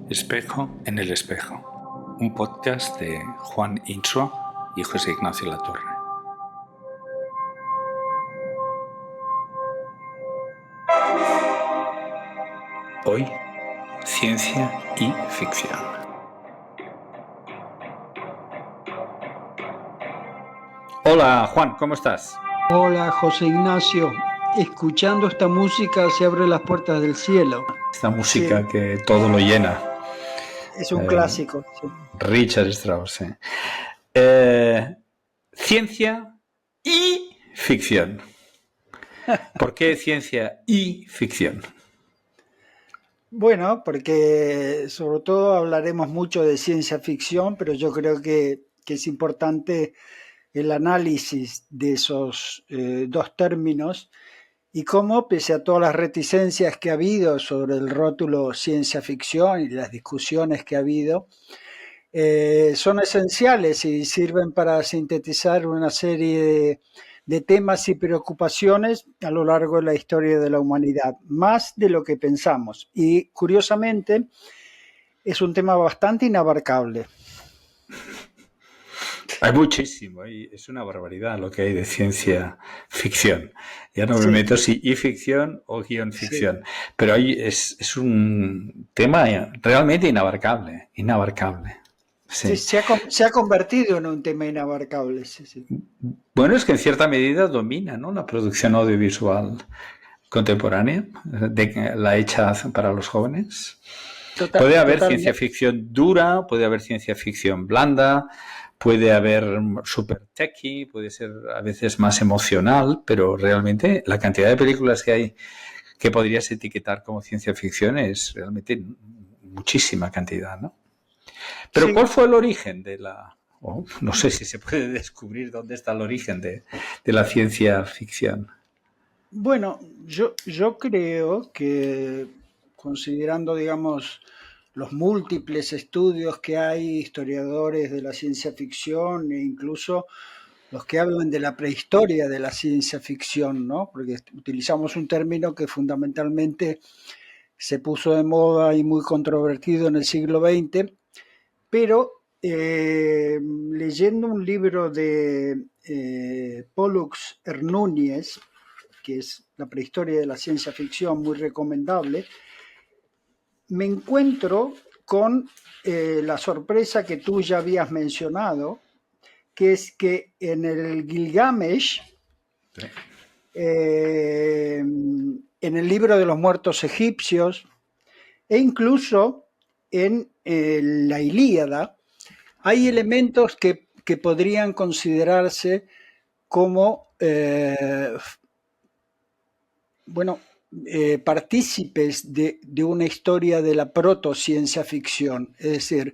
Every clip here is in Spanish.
Espejo en el espejo, un podcast de Juan Insua y José Ignacio Latorre. Hoy, ciencia y ficción. Hola Juan, ¿cómo estás? Hola José Ignacio, escuchando esta música se abren las puertas del cielo. Esta música sí, que todo lo llena. Es un clásico. Sí. Richard Strauss. Sí. Ciencia y ficción. ¿Por qué ciencia y ficción? Bueno, porque sobre todo hablaremos mucho de ciencia ficción, pero yo creo que es importante el análisis de esos dos términos y cómo, pese a todas las reticencias que ha habido sobre el rótulo ciencia ficción y las discusiones que ha habido, son esenciales y sirven para sintetizar una serie de temas y preocupaciones a lo largo de la historia de la humanidad, más de lo que pensamos. Y curiosamente, es un tema bastante inabarcable. Hay muchísimo, es una barbaridad lo que hay de ciencia ficción. Ya no me meto si y ficción o guión ficción, pero es un tema realmente inabarcable. Sí, se ha convertido en un tema inabarcable. Sí. Bueno, es que en cierta medida domina, ¿no?, la producción audiovisual contemporánea, la hecha para los jóvenes. Puede haber ciencia ficción dura, puede haber ciencia ficción blanda, puede haber super techy, puede ser a veces más emocional, pero realmente la cantidad de películas que hay que podrías etiquetar como ciencia ficción es realmente muchísima cantidad, ¿no? Pero sí. ¿Cuál fue el origen de la...? No sé si se puede descubrir dónde está el origen de la ciencia ficción. Bueno, yo creo que, considerando, digamos, los múltiples estudios que hay, historiadores de la ciencia ficción e incluso los que hablan de la prehistoria de la ciencia ficción, ¿no? Porque utilizamos un término que fundamentalmente se puso de moda y muy controvertido en el siglo XX, pero leyendo un libro de Pollux Hernúñez, que es la prehistoria de la ciencia ficción, muy recomendable, me encuentro con la sorpresa que tú ya habías mencionado, que es que en el Gilgamesh, en el libro de los muertos egipcios, e incluso en la Ilíada, hay elementos que podrían considerarse como, partícipes de una historia de la protociencia ficción. Es decir,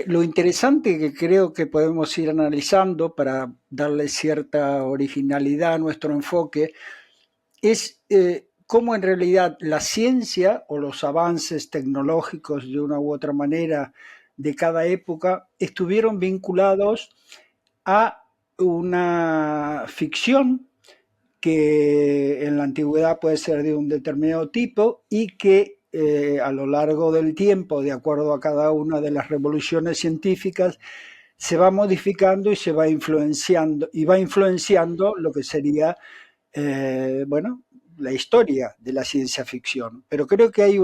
lo interesante que creo que podemos ir analizando para darle cierta originalidad a nuestro enfoque es cómo en realidad la ciencia o los avances tecnológicos de una u otra manera de cada época estuvieron vinculados a una ficción que en la antigüedad puede ser de un determinado tipo y que a lo largo del tiempo, de acuerdo a cada una de las revoluciones científicas, se va modificando y se va influenciando, y va influenciando lo que sería, la historia de la ciencia ficción. Pero creo que hay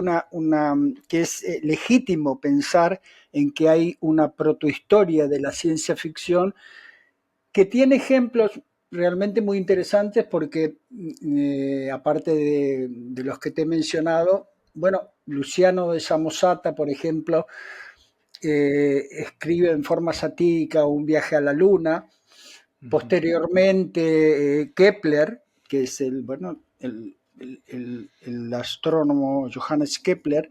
que es legítimo pensar en que hay una protohistoria de la ciencia ficción que tiene ejemplos realmente muy interesantes porque, aparte de los que te he mencionado, Luciano de Samosata, por ejemplo, escribe en forma satírica Un viaje a la luna. Posteriormente, Kepler, que es el astrónomo Johannes Kepler,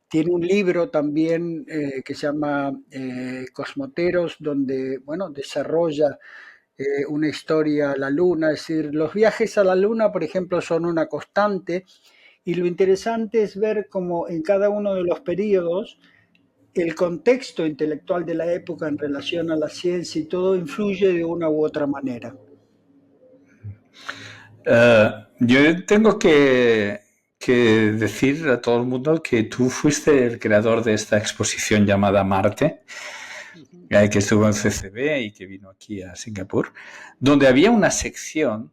tiene un libro también que se llama Cosmoteros, donde desarrolla una historia a la luna. Es decir, los viajes a la luna, por ejemplo, son una constante, y lo interesante es ver cómo en cada uno de los periodos el contexto intelectual de la época en relación a la ciencia y todo influye de una u otra manera. Yo tengo que que decir a todo el mundo que tú fuiste el creador de esta exposición llamada Marte, que estuvo en CCB y que vino aquí a Singapur, donde había una sección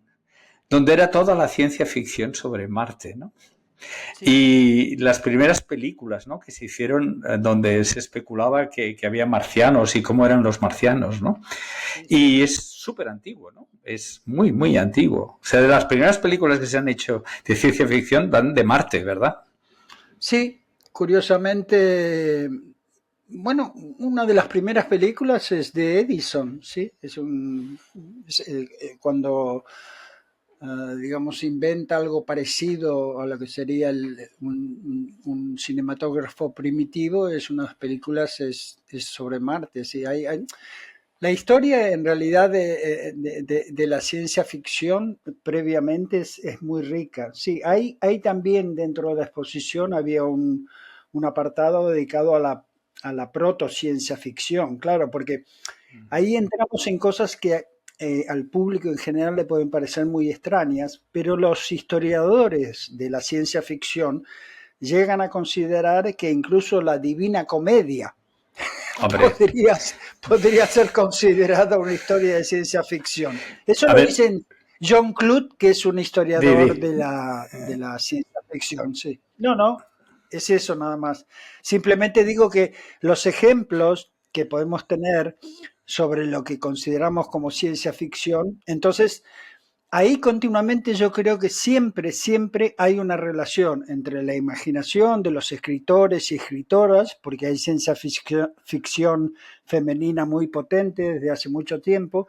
donde era toda la ciencia ficción sobre Marte, ¿no? Sí. Y las primeras películas, ¿no?, que se hicieron donde se especulaba que había marcianos y cómo eran los marcianos, ¿no? Sí. Y es súper antiguo, ¿no? Es muy, muy antiguo. O sea, de las primeras películas que se han hecho de ciencia ficción van de Marte, ¿verdad? Sí, curiosamente, bueno, una de las primeras películas es de Edison, ¿sí? Cuando digamos, inventa algo parecido a lo que sería un cinematógrafo primitivo, es unas películas es sobre Marte. ¿Sí? La historia en realidad de la ciencia ficción previamente es muy rica. Sí, hay también dentro de la exposición había un apartado dedicado a la proto-ciencia ficción, claro, porque ahí entramos en cosas que al público en general le pueden parecer muy extrañas, pero los historiadores de la ciencia ficción llegan a considerar que incluso la Divina Comedia podría ser considerada una historia de ciencia ficción. Eso lo dicen John Clute, que es un historiador de la ciencia ficción. Sí. No, es eso nada más. Simplemente digo que los ejemplos que podemos tener sobre lo que consideramos como ciencia ficción, entonces ahí continuamente yo creo que siempre hay una relación entre la imaginación de los escritores y escritoras, porque hay ciencia ficción femenina muy potente desde hace mucho tiempo,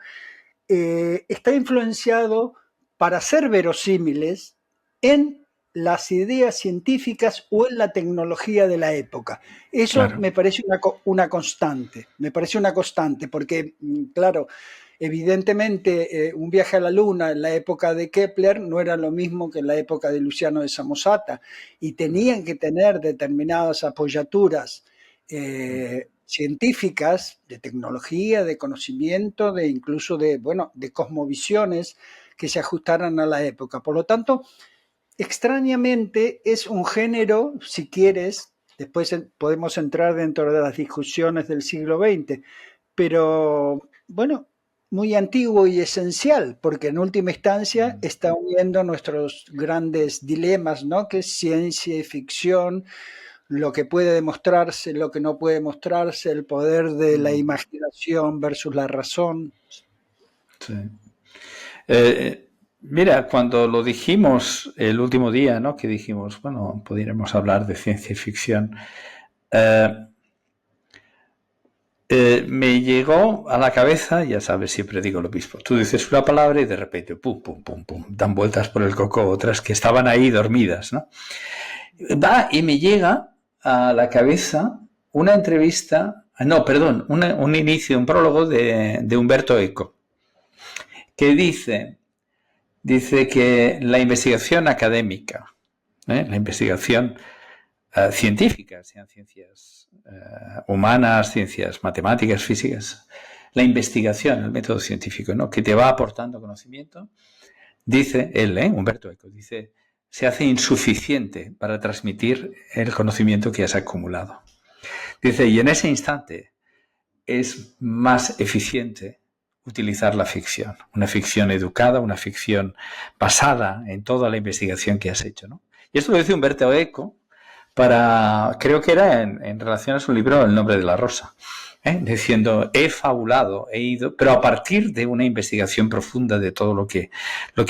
está influenciado para ser verosímiles en las ideas científicas o en la tecnología de la época. Eso claro. Me parece una constante, porque, claro, evidentemente un viaje a la Luna en la época de Kepler no era lo mismo que en la época de Luciano de Samosata, y tenían que tener determinadas apoyaturas científicas, de tecnología, de conocimiento, incluso de cosmovisiones que se ajustaran a la época. Por lo tanto, extrañamente es un género, si quieres, después podemos entrar dentro de las discusiones del siglo XX, pero bueno, muy antiguo y esencial, porque en última instancia está uniendo nuestros grandes dilemas, ¿no? Que es ciencia y ficción, lo que puede demostrarse, lo que no puede demostrarse, el poder de la imaginación versus la razón. Sí. Mira, cuando lo dijimos el último día, ¿no?, que dijimos, bueno, pudiéramos hablar de ciencia ficción, me llegó a la cabeza, ya sabes, siempre digo lo mismo, tú dices una palabra y de repente, pum, pum, pum, pum, dan vueltas por el coco otras que estaban ahí dormidas, ¿no? Va y me llega a la cabeza una entrevista, no, perdón, un inicio, un prólogo de Umberto Eco, que dice que la investigación académica, la investigación científica, sean ciencias humanas, ciencias matemáticas, físicas, la investigación, el método científico, ¿no?, que te va aportando conocimiento, dice él, Umberto Eco, dice, se hace insuficiente para transmitir el conocimiento que has acumulado. Dice, y en ese instante es más eficiente utilizar la ficción, una ficción educada, una ficción basada en toda la investigación que has hecho, ¿no? Y esto lo dice Umberto Eco creo que era en relación a su libro El nombre de la rosa, diciendo, he fabulado, he ido, pero a partir de una investigación profunda de todo lo que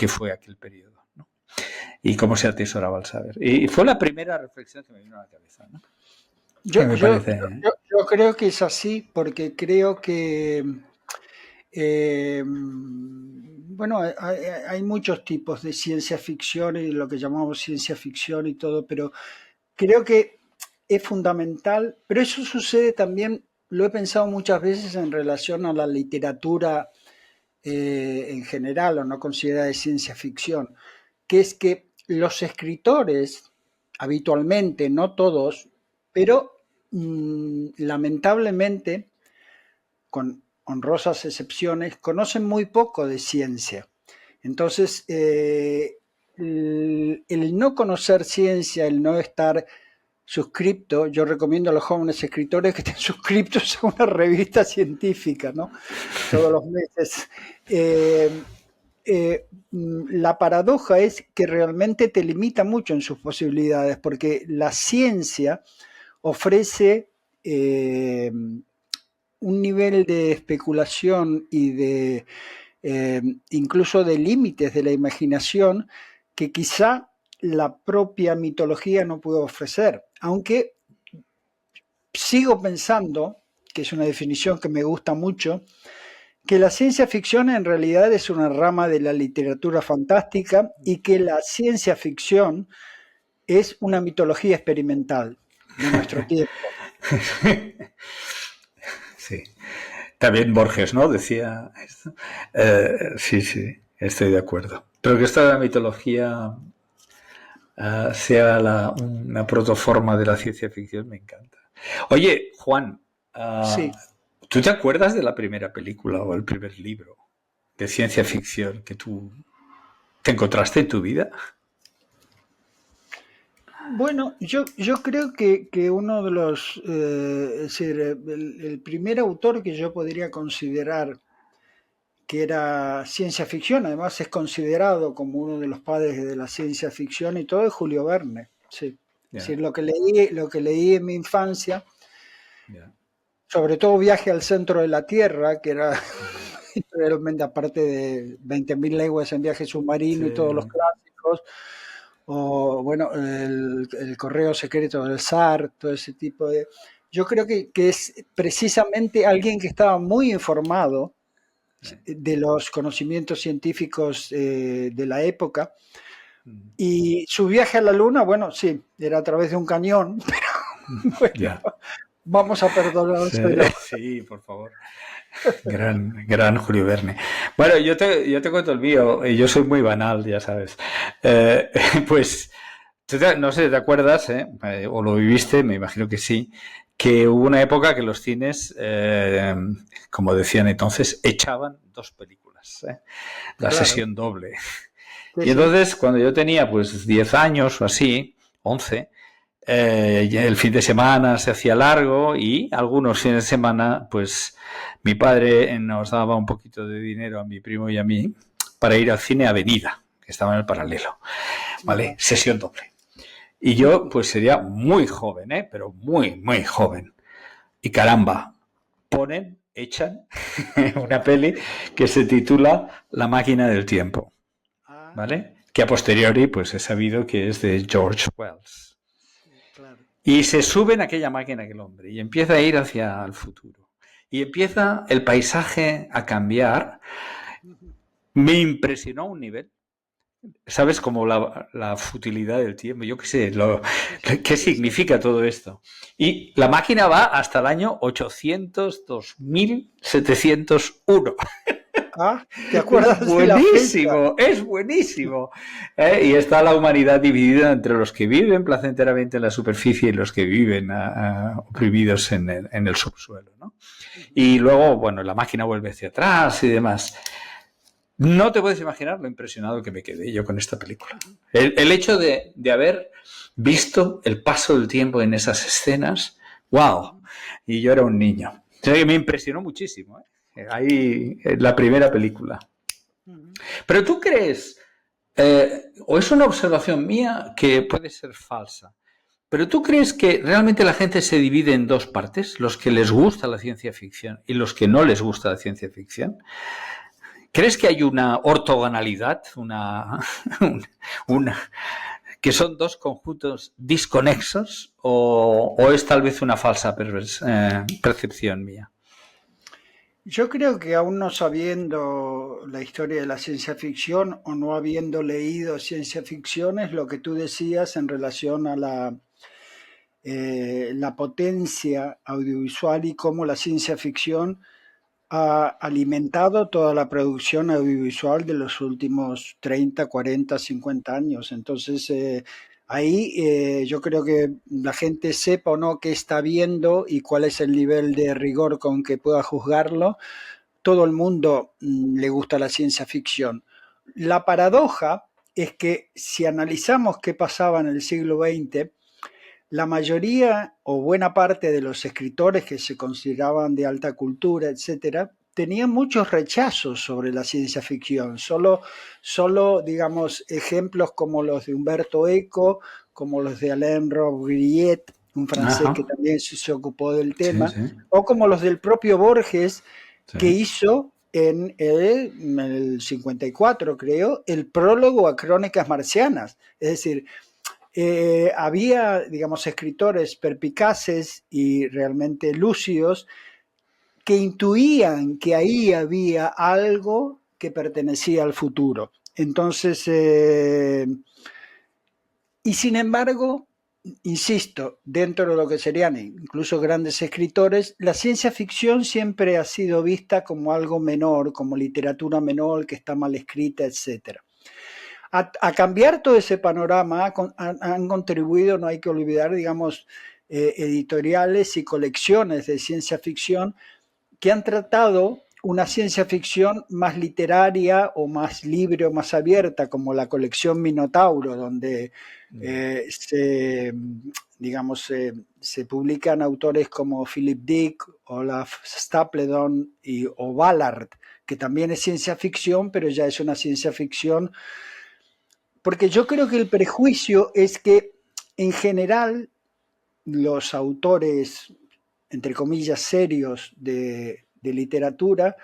fue aquel periodo, ¿no?, y cómo se atesoraba el saber. Y fue la primera reflexión que me vino a la cabeza, ¿no? Yo creo que es así, porque creo que bueno, hay muchos tipos de ciencia ficción y lo que llamamos ciencia ficción y todo, pero creo que es fundamental, pero eso sucede también, lo he pensado muchas veces en relación a la literatura en general, o no considerada de ciencia ficción, que es que los escritores, habitualmente, no todos, pero lamentablemente, con honrosas excepciones, conocen muy poco de ciencia. Entonces, el no conocer ciencia, el no estar suscripto, yo recomiendo a los jóvenes escritores que estén suscriptos a una revista científica, ¿no? Todos los meses. La paradoja es que realmente te limita mucho en sus posibilidades, porque la ciencia ofrece un nivel de especulación y de incluso de límites de la imaginación que quizá la propia mitología no puede ofrecer, aunque sigo pensando, que es una definición que me gusta mucho, que la ciencia ficción en realidad es una rama de la literatura fantástica y que la ciencia ficción es una mitología experimental de nuestro tiempo. Sí. También Borges, ¿no? Decía esto. Sí, sí, estoy de acuerdo. Pero que esta mitología sea una protoforma de la ciencia ficción me encanta. Oye, Juan, Sí. ¿tú te acuerdas de la primera película o el primer libro de ciencia ficción que tú te encontraste en tu vida? Bueno, yo creo que uno de los, es decir, el primer autor que yo podría considerar que era ciencia ficción, además es considerado como uno de los padres de la ciencia ficción y todo, es Julio Verne. Sí. Es Ya, decir, lo que leí en mi infancia, ya. sobre todo Viaje al centro de la Tierra, que era realmente aparte de 20.000 leguas en viaje submarino y todos los Sí, clásicos, o bueno, el correo secreto del zar, todo ese tipo de... Yo creo que es precisamente alguien que estaba muy informado de los conocimientos científicos de la época, y su viaje a la luna, bueno, sí, era a través de un cañón, pero bueno, ya. vamos a Sí, perdonárselo. sí, por favor. Gran Julio Verne. Bueno, yo te cuento el mío, y yo soy muy banal, ya sabes. Eh, pues, no sé, ¿te acuerdas, o lo viviste? Me imagino que sí, que hubo una época que los cines, como decían entonces, echaban dos películas, la Claro, sesión doble. sí, Y sí. entonces, cuando yo tenía pues 10 años o así, 11, el fin de semana se hacía largo y algunos fines de semana, pues mi padre nos daba un poquito de dinero a mi primo y a mí para ir al cine Avenida, que estaba en el paralelo, ¿vale? Ajá. Sesión doble. Y yo, pues sería muy joven, pero muy, muy joven. Y caramba, echan una peli que se titula La máquina del tiempo, Ah, ¿vale? Que a posteriori, pues he sabido que es de George Wells. sí, claro. Y se sube en aquella máquina aquel hombre y empieza a ir hacia el futuro. Y empieza el paisaje a cambiar. Me impresionó a un nivel. ¿Sabes? Como la futilidad del tiempo. Yo qué sé, Sí, sí, qué sí, sí. significa todo esto. Y la máquina va hasta el año 802.701. Ah, ¿te Es acuerdas de la fecha? buenísimo, es buenísimo. Y está la humanidad dividida entre los que viven placenteramente en la superficie y los que viven oprimidos en el subsuelo, ¿no? Y luego, bueno, la máquina vuelve hacia atrás y demás. No te puedes imaginar lo impresionado que me quedé yo con esta película. El hecho de haber visto el paso del tiempo en esas escenas, wow. Y yo era un niño. O sea, que me impresionó muchísimo. Ahí, la primera película. Pero tú crees, o es una observación mía que puede ser falsa, pero tú crees que realmente la gente se divide en dos partes, los que les gusta la ciencia ficción y los que no les gusta la ciencia ficción. ¿Crees que hay una ortogonalidad, una que son dos conjuntos disconexos o es tal vez una falsa percepción mía? Yo creo que aún no sabiendo la historia de la ciencia ficción o no habiendo leído ciencia ficción es lo que tú decías en relación a la potencia audiovisual y cómo la ciencia ficción ha alimentado toda la producción audiovisual de los últimos 30, 40, 50 años. Entonces, ahí yo creo que la gente sepa o no qué está viendo y cuál es el nivel de rigor con que pueda juzgarlo. Todo el mundo le gusta la ciencia ficción. La paradoja es que si analizamos qué pasaba en el siglo XX, la mayoría o buena parte de los escritores que se consideraban de alta cultura, etcétera, tenían muchos rechazos sobre la ciencia ficción. Solo, digamos, ejemplos como los de Umberto Eco, como los de Alain Robbe-Grillet, un francés que Ajá. también se ocupó del Sí, tema, sí. o como los del propio Borges, Sí. que hizo en el 54, creo, el prólogo a Crónicas Marcianas. Es decir, había, digamos, escritores perpicaces y realmente lúcidos que intuían que ahí había algo que pertenecía al futuro. Entonces, y sin embargo, insisto, dentro de lo que serían incluso grandes escritores, la ciencia ficción siempre ha sido vista como algo menor, como literatura menor que está mal escrita, etcétera. A cambiar todo ese panorama han contribuido, no hay que olvidar, digamos, editoriales y colecciones de ciencia ficción que han tratado una ciencia ficción más literaria o más libre o más abierta, como la colección Minotauro, donde digamos, se publican autores como Philip Dick, Olaf Stapledon o Ballard, que también es ciencia ficción, pero ya es una ciencia ficción, porque yo creo que el prejuicio es que en general los autores, entre comillas, serios de literatura,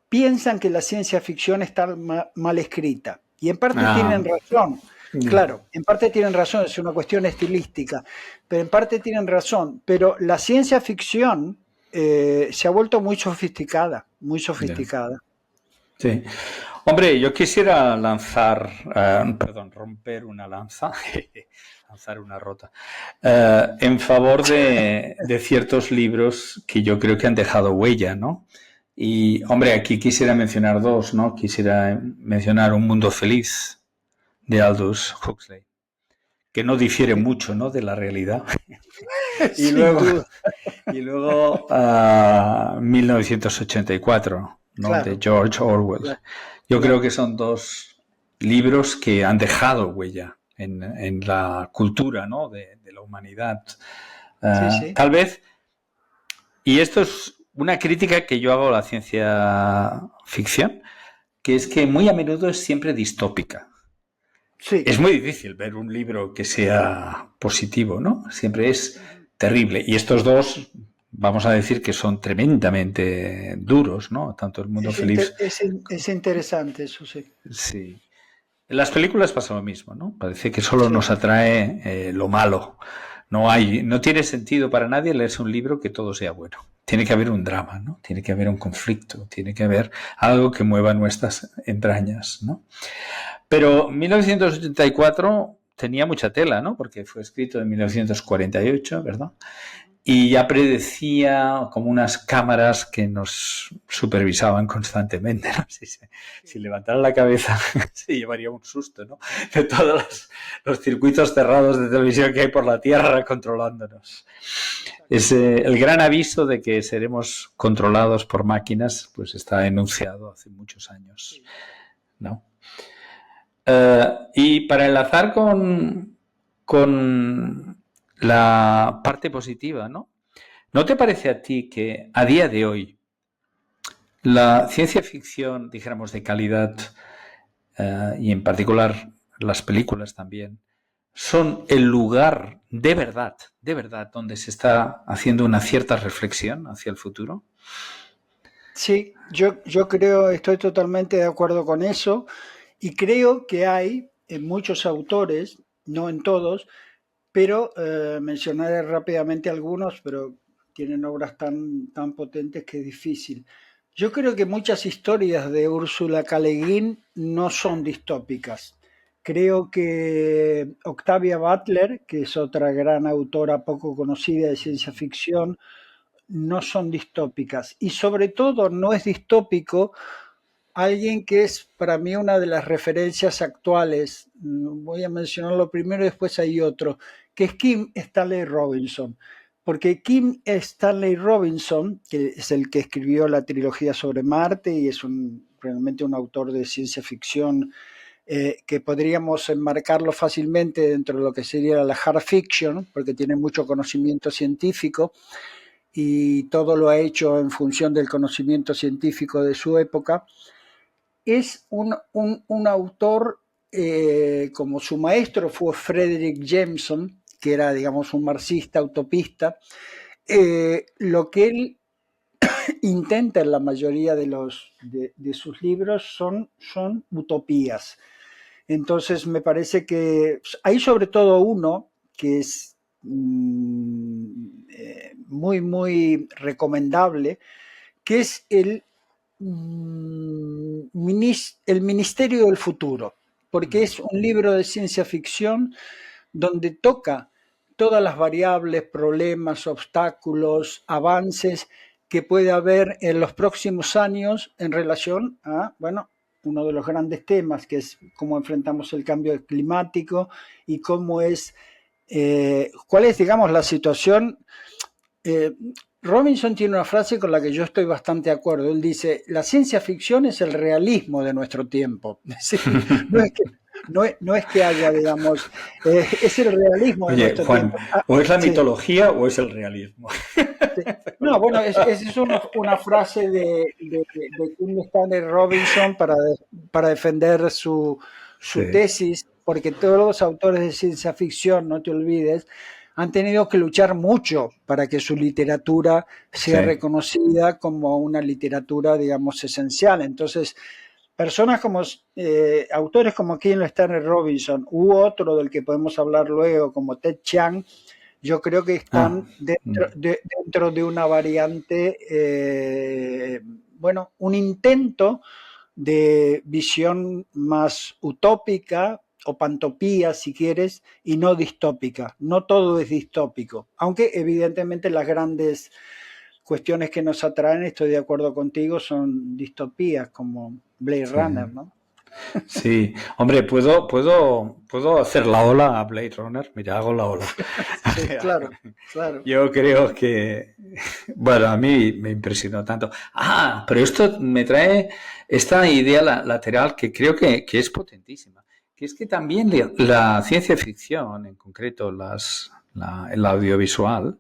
piensan que la ciencia ficción está mal escrita. Y en parte Ah, tienen razón. ya. Claro, en parte tienen razón, es una cuestión estilística, pero en parte tienen razón. Pero la ciencia ficción se ha vuelto muy sofisticada, muy Ya. sofisticada. Sí. Hombre, yo quisiera lanzar, perdón, romper una lanza, lanzar una rota, en favor de ciertos libros que yo creo que han dejado huella, ¿no? Y, hombre, aquí quisiera mencionar dos, ¿no? Quisiera mencionar Un Mundo Feliz de Aldous Huxley, que no difiere Sí. mucho, ¿no?, de la realidad. Y Sin luego, duda, y luego 1984, ¿no?, de claro, George Orwell. claro, Yo creo claro. que son dos libros que han dejado huella en la cultura, ¿no?, de la humanidad. Sí, sí. Tal vez, y esto es una crítica que yo hago a la ciencia ficción, que es que muy a menudo es siempre distópica. Sí. Es muy difícil ver un libro que sea positivo, ¿no? Siempre es terrible. Y estos dos, vamos a decir que son tremendamente duros, ¿no? Tanto El Mundo Feliz. Es interesante eso, sí. Sí. En las películas pasa lo mismo, ¿no? Parece que solo Sí. nos atrae lo malo. No tiene sentido para nadie leerse un libro que todo sea bueno. Tiene que haber un drama, ¿no? Tiene que haber un conflicto, tiene que haber algo que mueva nuestras entrañas, ¿no? Pero 1984 tenía mucha tela, ¿no? Porque fue escrito en 1948, ¿verdad? Y ya predecía como unas cámaras que nos supervisaban constantemente, ¿no? Si levantara la cabeza se llevaría un susto, ¿no? De todos los circuitos cerrados de televisión que hay por la Tierra controlándonos. Es el gran aviso de que seremos controlados por máquinas, pues está enunciado hace muchos años, ¿no? Y para enlazar con la parte positiva, ¿no? ¿No te parece a ti que a día de hoy la ciencia ficción, dijéramos, de calidad, y en particular las películas también, son el lugar de verdad, donde se está haciendo una cierta reflexión hacia el futuro? Sí, yo creo, estoy totalmente de acuerdo con eso y creo que hay en muchos autores, no en todos, pero mencionaré rápidamente algunos, pero tienen obras tan potentes que es difícil. Yo creo que muchas historias de Úrsula K. Le Guin no son distópicas. Creo que Octavia Butler, que es otra gran autora poco conocida de ciencia ficción, no son distópicas. Y sobre todo no es distópico alguien que es para mí una de las referencias actuales. Voy a mencionarlo primero y después hay otro, que es Kim Stanley Robinson. Porque Kim Stanley Robinson, que es el que escribió la trilogía sobre Marte y es realmente un autor de ciencia ficción que podríamos enmarcarlo fácilmente dentro de lo que sería la hard fiction, porque tiene mucho conocimiento científico y todo lo ha hecho en función del conocimiento científico de su época. Es un autor, como su maestro fue Frederick Jameson, que era, digamos, un marxista utopista. Lo que él intenta en la mayoría de sus libros son utopías. Entonces me parece que hay sobre todo uno que es muy, muy recomendable, que es el Ministerio del Futuro, porque es un libro de ciencia ficción donde toca todas las variables, problemas, obstáculos, avances que puede haber en los próximos años en relación a, bueno, uno de los grandes temas, que es cómo enfrentamos el cambio climático y cómo es, cuál es, digamos, la situación. Robinson tiene una frase con la que yo estoy bastante de acuerdo. Él dice, la ciencia ficción es el realismo de nuestro tiempo. Es decir, no es que haya, digamos, es el realismo de nuestro Juan, tiempo. o es la Sí, mitología o es el realismo. sí. No, bueno, esa es una frase de Kim Stanley Robinson para defender su Sí, tesis, porque todos los autores de ciencia ficción, no te olvides, han tenido que luchar mucho para que su literatura sea sí. reconocida como una literatura, digamos, esencial. Entonces, personas como autores como Kim Stanley Robinson u otro del que podemos hablar luego, como Ted Chiang, yo creo que Ah, están dentro de una variante, bueno, un intento de visión más utópica o pantopía, si quieres, y no distópica. No todo es distópico, aunque evidentemente las grandes cuestiones que nos atraen, estoy de acuerdo contigo, son distopías como Blade sí. Runner, ¿no? Sí, hombre, puedo hacer la ola a Blade Runner. Mira, hago la ola. O Sí, sea, claro, claro. yo creo que, bueno, a mí me impresionó tanto. Ah, pero esto me trae esta idea lateral que creo que es potentísima, que es que también la ciencia ficción, en concreto el audiovisual,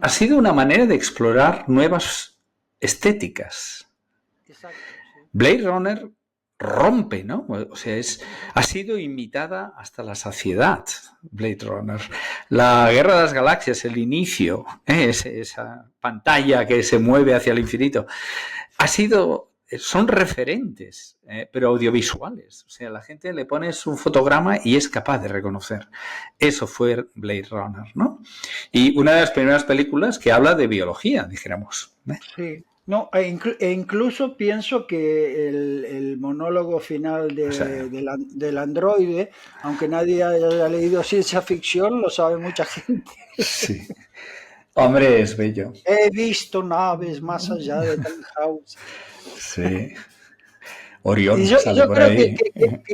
ha sido una manera de explorar nuevas estéticas. Exacto, sí. Blade Runner rompe, ¿no? O sea, ha sido imitada hasta la saciedad, Blade Runner. La Guerra de las Galaxias, el inicio, esa pantalla que se mueve hacia el infinito, son referentes, pero audiovisuales. O sea, la gente le pones un fotograma y es capaz de reconocer. Eso fue Blade Runner, ¿no? Y una de las primeras películas que habla de biología, dijéramos. Sí. No, incluso pienso que el monólogo final O sea, del androide, aunque nadie haya leído ciencia ficción, lo sabe mucha gente. sí. Hombre, es bello. He visto naves más allá de Tannhausen. Sí. Y Orión yo, y sale yo por creo ahí.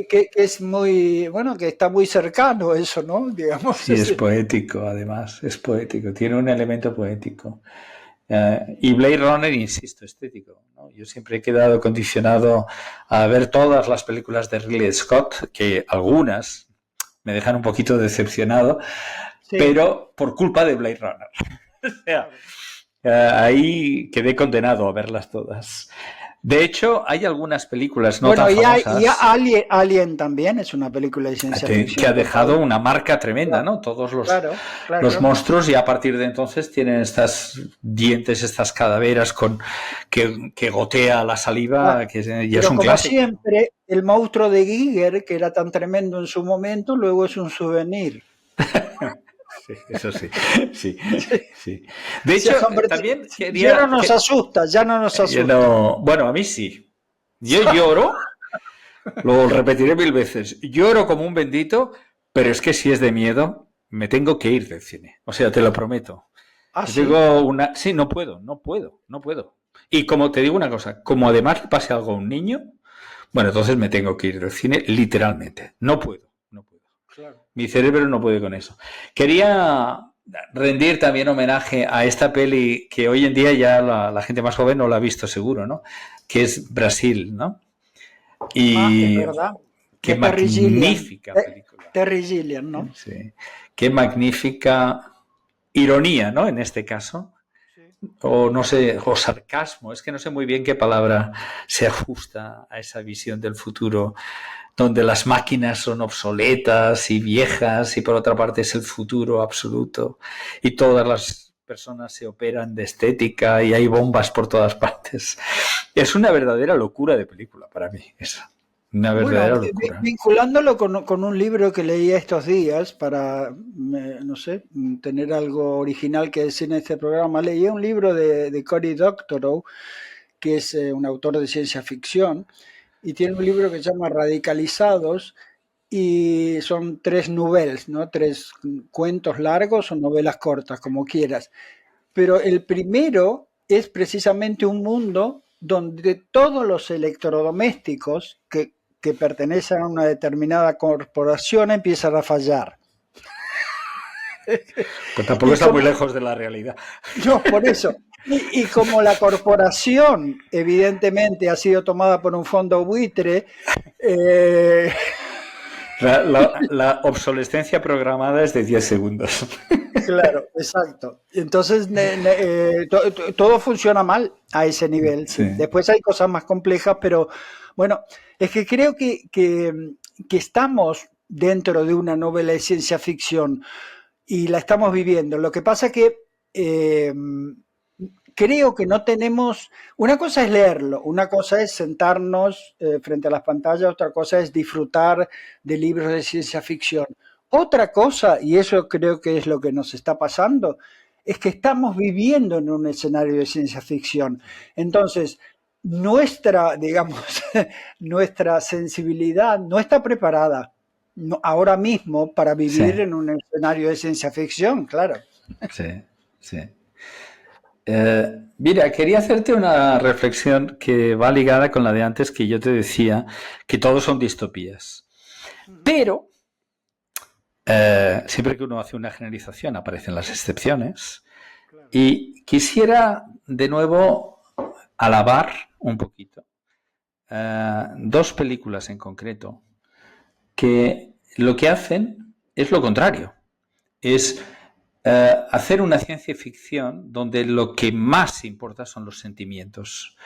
que es muy, bueno, que está muy cercano eso, ¿no? Digamos, Sí, es poético, además. Es poético. Tiene un elemento poético. Y Blade Runner, insisto, estético, ¿no? Yo siempre he quedado condicionado a ver todas las películas de Ridley Scott, que algunas me dejan un poquito decepcionado, sí, pero por culpa de Blade Runner. O sea, claro. ahí quedé condenado a verlas todas. De hecho, hay algulas películas no tan Bueno, y famosas Alien también es una película de ciencia que ficción ha dejado total. una marca tremenda, Claro, ¿no? Todos claro, los claro. monstruos y a partir de entonces tienen estas dientes, estas calaveras que gotea la Ah, saliva, que ya es pero un como clásico, ¿no? siempre, el monstruo de Giger, que era tan tremendo en su momento, luego es un souvenir. Sí, eso sí, sí, sí. De Se hecho, ha convertido, también ya no quería nos asusta, ya no nos yo asusta. no, bueno, a mí sí. Yo lloro, lo repetiré 1000 veces. Lloro como un bendito, pero es que si es de miedo, me tengo que ir del cine. O sea, te lo prometo. Ah, Yo sí. tengo una... Sí, no puedo. Y como te digo una cosa, como además le pase algo a un niño, bueno, entonces me tengo que ir del cine literalmente. No puedo. Claro. Mi cerebro no puede con eso. Quería rendir también homenaje a esta peli que hoy en día ya la gente más joven no la ha visto seguro, ¿no? Que es Brasil, ¿no? Ah, es Y verdad. Qué Terry Gilliam. magnífica película. Terry Gilliam, ¿no? Sí. Qué magnífica ironía, ¿no? En este caso. O no sé, o sarcasmo. Es que no sé muy bien qué palabra se ajusta a esa visión del futuro, donde las máquinas son obsoletas y viejas y por otra parte es el futuro absoluto y todas las personas se operan de estética y hay bombas por todas partes. Es una verdadera locura de película para mí, esa. Una verdadera locura. Vinculándolo con un libro que leí estos días para, no sé, tener algo original que decir en este programa, leí un libro de Cory Doctorow, que es un autor de ciencia ficción, y tiene un libro que se llama Radicalizados, y son 3 novelas, ¿no? 3 cuentos largos o novelas cortas, como quieras. Pero el primero es precisamente un mundo donde todos los electrodomésticos que pertenecen a una determinada corporación empiezan a fallar. Pues tampoco está muy lejos de la realidad. No, por eso. Y como la corporación evidentemente ha sido tomada por un fondo buitre, la obsolescencia programada es de 10 segundos. Claro, exacto. Entonces todo funciona mal a ese nivel. Sí. Después hay cosas más complejas, pero bueno, es que creo que estamos dentro de una novela de ciencia ficción y la estamos viviendo. Lo que pasa es que creo que no tenemos... Una cosa es leerlo, una cosa es sentarnos frente a las pantallas, otra cosa es disfrutar de libros de ciencia ficción. Otra cosa, y eso creo que es lo que nos está pasando, es que estamos viviendo en un escenario de ciencia ficción. Entonces, nuestra, digamos, nuestra sensibilidad no está preparada ahora mismo para vivir en un escenario de ciencia ficción, claro. Sí, sí. Mira, quería hacerte una reflexión que va ligada con la de antes, que yo te decía que todos son distopías. Pero siempre que uno hace una generalización aparecen las excepciones. Y quisiera de nuevo alabar un poquito 2 películas en concreto que lo que hacen es lo contrario. Es hacer una ciencia ficción donde lo que más importa son los sentimientos,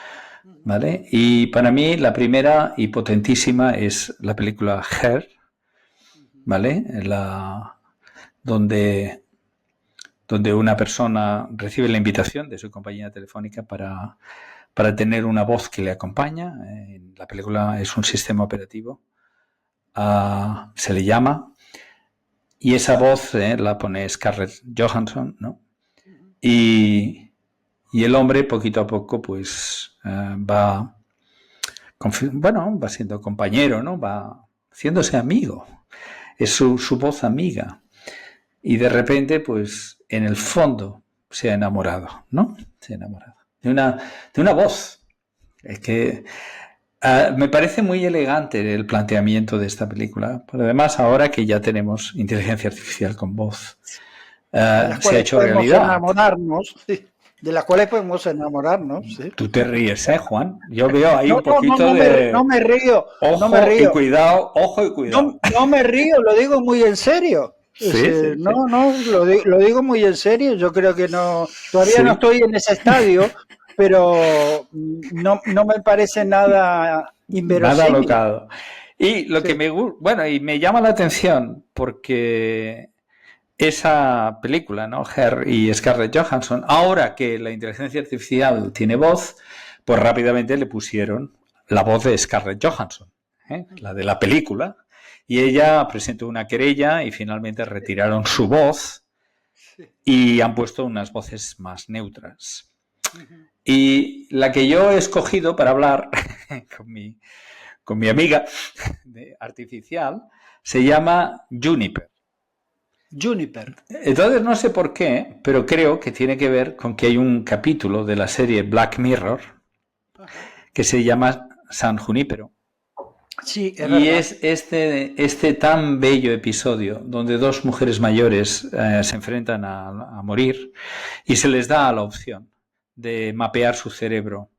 ¿vale? Y para mí la primera y potentísima es la película Her, ¿vale? Donde una persona recibe la invitación de su compañía telefónica para tener una voz que le acompaña. La película es un sistema operativo, se le llama, y esa voz la pone Scarlett Johansson, ¿no? Y el hombre poquito a poco pues va siendo compañero, ¿no? Va haciéndose amigo. Es su voz amiga. Y de repente, pues, en el fondo se ha enamorado, ¿no? Se ha enamorado de una voz. Es que me parece muy elegante el planteamiento de esta película. Pero además, ahora que ya tenemos inteligencia artificial con voz, se ha hecho realidad. Enamorarnos, sí. De las cuales podemos enamorarnos. ¿Sí? Tú te ríes, Juan? Yo veo ahí un poquito de... No me río. Ojo no me río. Y cuidado, ojo y cuidado. No me río, lo digo muy en serio. Sí. No, lo digo muy en serio. Yo creo que no, todavía no estoy en ese estadio, pero no me parece nada inverosímil. Nada alocado. Y lo que me llama la atención porque esa película, ¿no? Her y Scarlett Johansson, ahora que la inteligencia artificial tiene voz, pues rápidamente le pusieron la voz de Scarlett Johansson, la de la película. Y ella presentó una querella y finalmente retiraron su voz y han puesto unas voces más neutras. Y la que yo he escogido para hablar con mi amiga artificial se llama Juniper. Entonces no sé por qué, pero creo que tiene que ver con que hay un capítulo de la serie Black Mirror que se llama San Junípero. Sí, y es este tan bello episodio donde 2 mujeres mayores se enfrentan a morir y se les da la opción de mapear su cerebro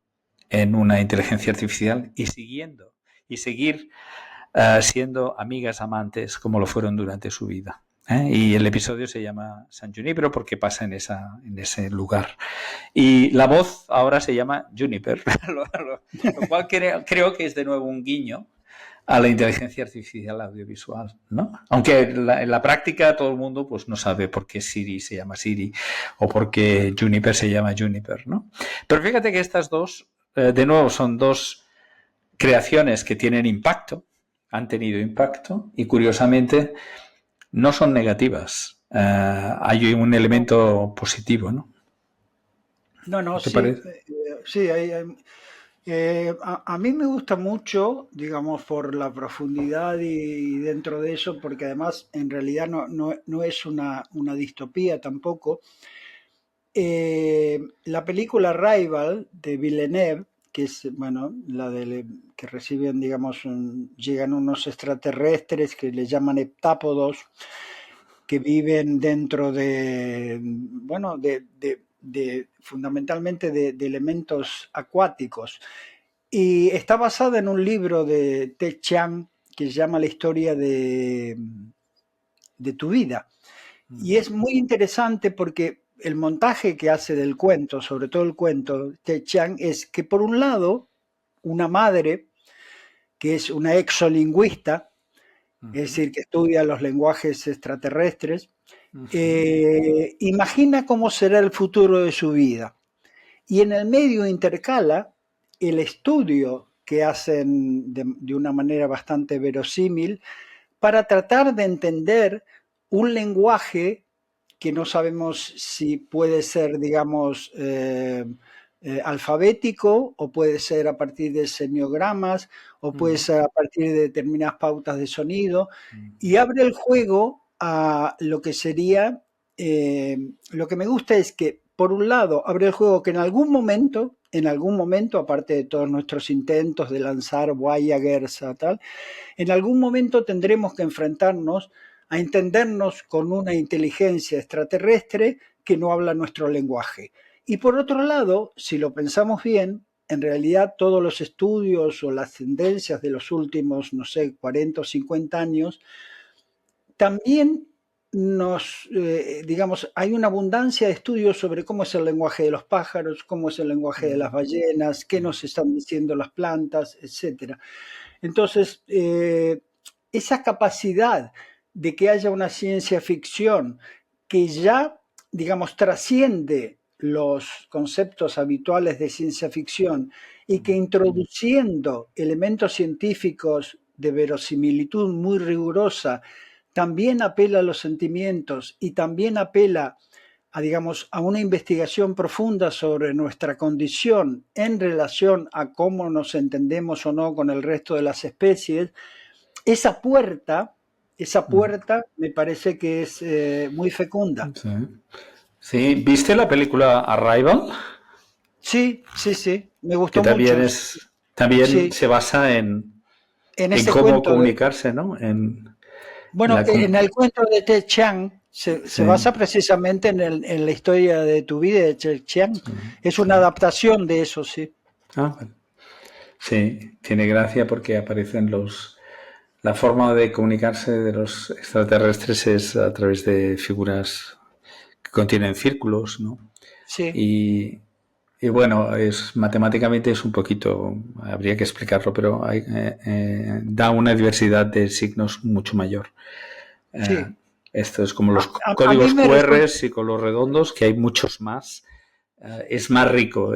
en una inteligencia artificial y seguir siendo amigas amantes como lo fueron durante su vida. Y el episodio se llama San Junípero porque pasa en ese lugar. Y la voz ahora se llama Juniper, lo cual creo que es de nuevo un guiño a la inteligencia artificial audiovisual, ¿no? Aunque en la práctica todo el mundo pues no sabe por qué Siri se llama Siri o por qué Juniper se llama Juniper, ¿no? Pero fíjate que estas dos, de nuevo, son dos creaciones que tienen impacto, han tenido impacto y curiosamente no son negativas. Hay un elemento positivo, ¿no? No, ¿Te sí, parece? sí, a mí me gusta mucho, digamos, por la profundidad y dentro de eso, porque además en realidad no es una distopía tampoco. La película Rival de Villeneuve, que es, bueno, que reciben, digamos, llegan unos extraterrestres que le llaman heptápodos, que viven dentro de, bueno, fundamentalmente de elementos acuáticos. Y está basada en un libro de Ted Chiang que se llama La historia de tu vida. Y es muy interesante porque el montaje que hace del cuento, sobre todo el cuento de Ted Chiang, es que por un lado, una madre, que es una exolingüista, es decir, que estudia los lenguajes extraterrestres, imagina cómo será el futuro de su vida. Y en el medio intercala el estudio que hacen de una manera bastante verosímil para tratar de entender un lenguaje que no sabemos si puede ser, digamos, alfabético o puede ser a partir de semiogramas o puede ser a partir de determinadas pautas de sonido, y abre el juego a lo que sería, lo que me gusta es que por un lado abre el juego que en algún momento, aparte de todos nuestros intentos de lanzar Voyagers a tal, en algún momento tendremos que enfrentarnos a entendernos con una inteligencia extraterrestre que no habla nuestro lenguaje. Y por otro lado, si lo pensamos bien, en realidad todos los estudios o las tendencias de los últimos, no sé, 40 o 50 años, también digamos, hay una abundancia de estudios sobre cómo es el lenguaje de los pájaros, cómo es el lenguaje de las ballenas, qué nos están diciendo las plantas, etc. Entonces, esa capacidad de que haya una ciencia ficción que ya, digamos, trasciende los conceptos habituales de ciencia ficción y que introduciendo elementos científicos de verosimilitud muy rigurosa, también apela a los sentimientos y también apela a, digamos, a una investigación profunda sobre nuestra condición en relación a cómo nos entendemos o no con el resto de las especies, esa puerta me parece que es muy fecunda. Sí. Sí. ¿Viste la película Arrival? Sí, me gustó Que también mucho. también Sí, se basa en ese cómo cuento, comunicarse, ¿no? bueno, en el cuento de Ted Chiang se Sí, basa precisamente en la historia de tu vida de Ted Chiang. Es una sí. adaptación de eso, sí. Bueno. Sí, tiene gracia porque aparecen la forma de comunicarse de los extraterrestres es a través de figuras que contienen círculos, ¿no? Sí. Y bueno, matemáticamente es un poquito, habría que explicarlo, pero da una diversidad de signos mucho mayor. Sí. Esto es como los A mí códigos me QR resulta, y con los redondos, que hay muchos más. Es más rico,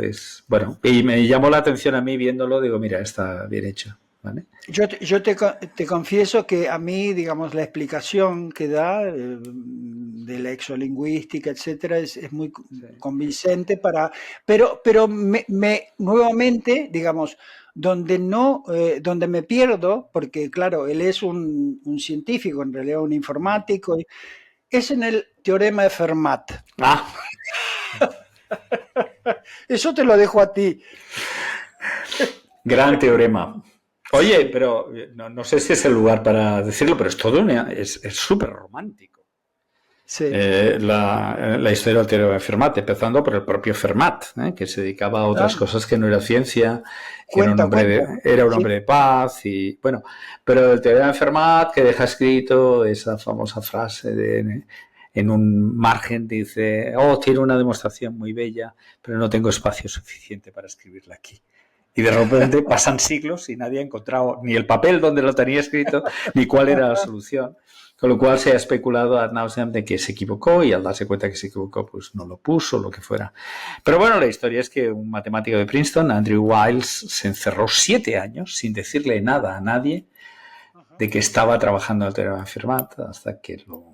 bueno, y me llamó la atención a mí viéndolo, digo, mira, está bien hecho, ¿vale? yo te confieso que a mí, digamos, la explicación que da de la exolingüística, etcétera, es muy Sí. convincente pero nuevamente, digamos, donde me pierdo, porque claro, él es un científico, en realidad un informático, es en el teorema de Fermat. Ah, Eso te lo dejo a ti. gran teorema. Oye, pero no sé si es el lugar para decirlo, pero es todo es súper romántico. Sí. La historia del teorema de Fermat, empezando por el propio Fermat, que se dedicaba a otras cosas que no era ciencia, que era un Cuenta, hombre cuenta. era un Sí. hombre de paz y bueno, pero el teorema de Fermat que deja escrito esa famosa frase en un margen dice, tiene una demostración muy bella, pero no tengo espacio suficiente para escribirla aquí. Y de repente pasan siglos y nadie ha encontrado ni el papel donde lo tenía escrito, ni cuál era la solución. Con lo cual se ha especulado ad nauseam de que se equivocó y al darse cuenta que se equivocó, pues no lo puso, lo que fuera. Pero bueno, la historia es que un matemático de Princeton, Andrew Wiles, se encerró 7 años sin decirle nada a nadie de que estaba trabajando en el teorema de Fermat hasta que lo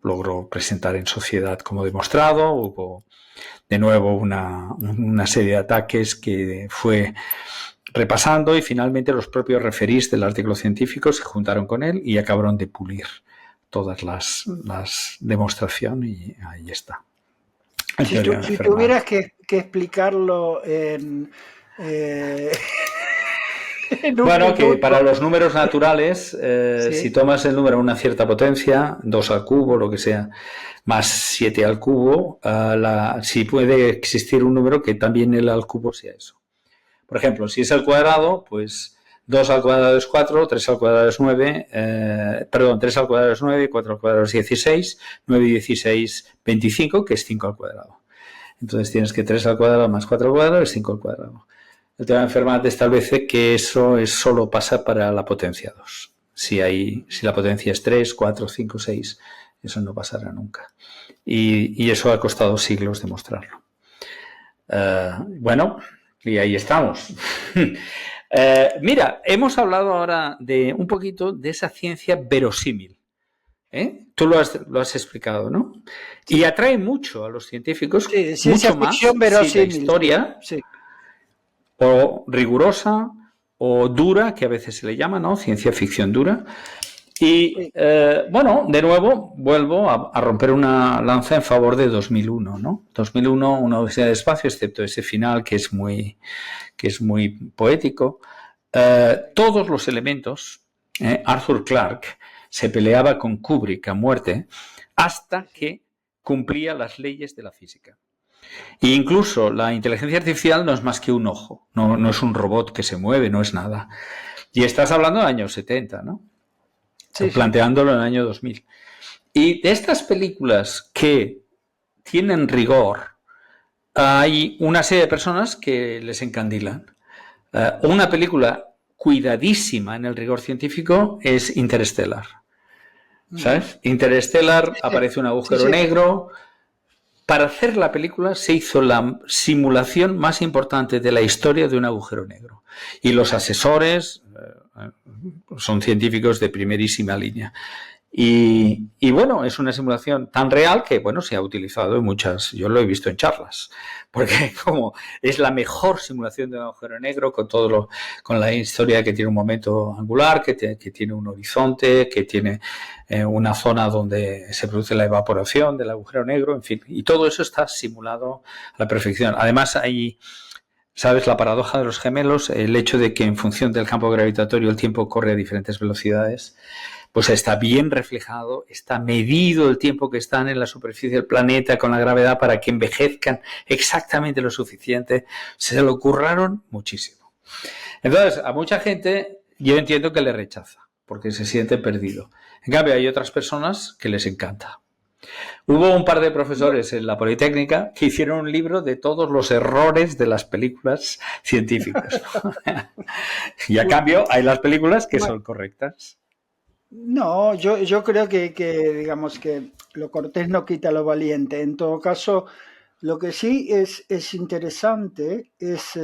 logró presentar en sociedad como demostrado. Hubo de nuevo una serie de ataques que fue repasando y finalmente los propios referís del artículo científico se juntaron con él y acabaron de pulir todas las demostraciones y ahí está. Si tuvieras que explicarlo en bueno, que para los números naturales, ¿sí? Si tomas el número a una cierta potencia, 2 al cubo, lo que sea, más 7 al cubo, si puede existir un número que también el al cubo sea eso. Por ejemplo, si es al cuadrado, pues 2 al cuadrado es 4, 3 al cuadrado es 9, 3 al cuadrado es 9, 4 al cuadrado es 16, 9 y 16, 25, que es 5 al cuadrado. Entonces tienes que 3 al cuadrado más 4 al cuadrado es 5 al cuadrado. El teorema de Fermat establece que eso solo pasa para la potencia 2. Si la potencia es 3, 4, 5, 6, eso no pasará nunca. Y eso ha costado siglos demostrarlo. Bueno, y ahí estamos. Mira, hemos hablado ahora de un poquito de esa ciencia verosímil. Tú lo has explicado, ¿no? Y atrae mucho a los científicos, sí, mucho más si la historia o rigurosa o dura, que a veces se le llama, ¿no? Ciencia ficción dura. Y bueno, de nuevo vuelvo a romper una lanza en favor de 2001, ¿no? 2001, una odisea de espacio, excepto ese final que es muy poético. Todos los elementos, Arthur Clarke se peleaba con Kubrick a muerte hasta que cumplía las leyes de la física. E incluso la inteligencia artificial no es más que un ojo, no es un robot que se mueve, no es nada. Y estás hablando del año 70, ¿no? Sí, planteándolo en el año 2000. Y de estas películas que tienen rigor, hay una serie de personas que les encandilan. Una película cuidadísima en el rigor científico es Interstellar. ¿Sabes? Interstellar, aparece un agujero negro. Para hacer la película se hizo la simulación más importante de la historia de un agujero negro. Y los asesores son científicos de primerísima línea. Y bueno, es una simulación tan real que, bueno, se ha utilizado en muchas, yo lo he visto en charlas, porque como es la mejor simulación de un agujero negro con la historia que tiene un momento angular, que tiene un horizonte, que tiene una zona donde se produce la evaporación del agujero negro, en fin, y todo eso está simulado a la perfección. Además hay, ¿sabes? La paradoja de los gemelos, el hecho de que en función del campo gravitatorio el tiempo corre a diferentes velocidades, pues está bien reflejado, está medido el tiempo que están en la superficie del planeta con la gravedad para que envejezcan exactamente lo suficiente. Se lo curraron muchísimo. Entonces, a mucha gente yo entiendo que le rechaza, porque se siente perdido. En cambio, hay otras personas que les encanta. Hubo un par de profesores en la Politécnica que hicieron un libro de todos los errores de las películas científicas. Y a cambio, hay las películas que son correctas. No, yo creo que digamos que lo cortés no quita lo valiente. En todo caso, lo que sí es interesante es,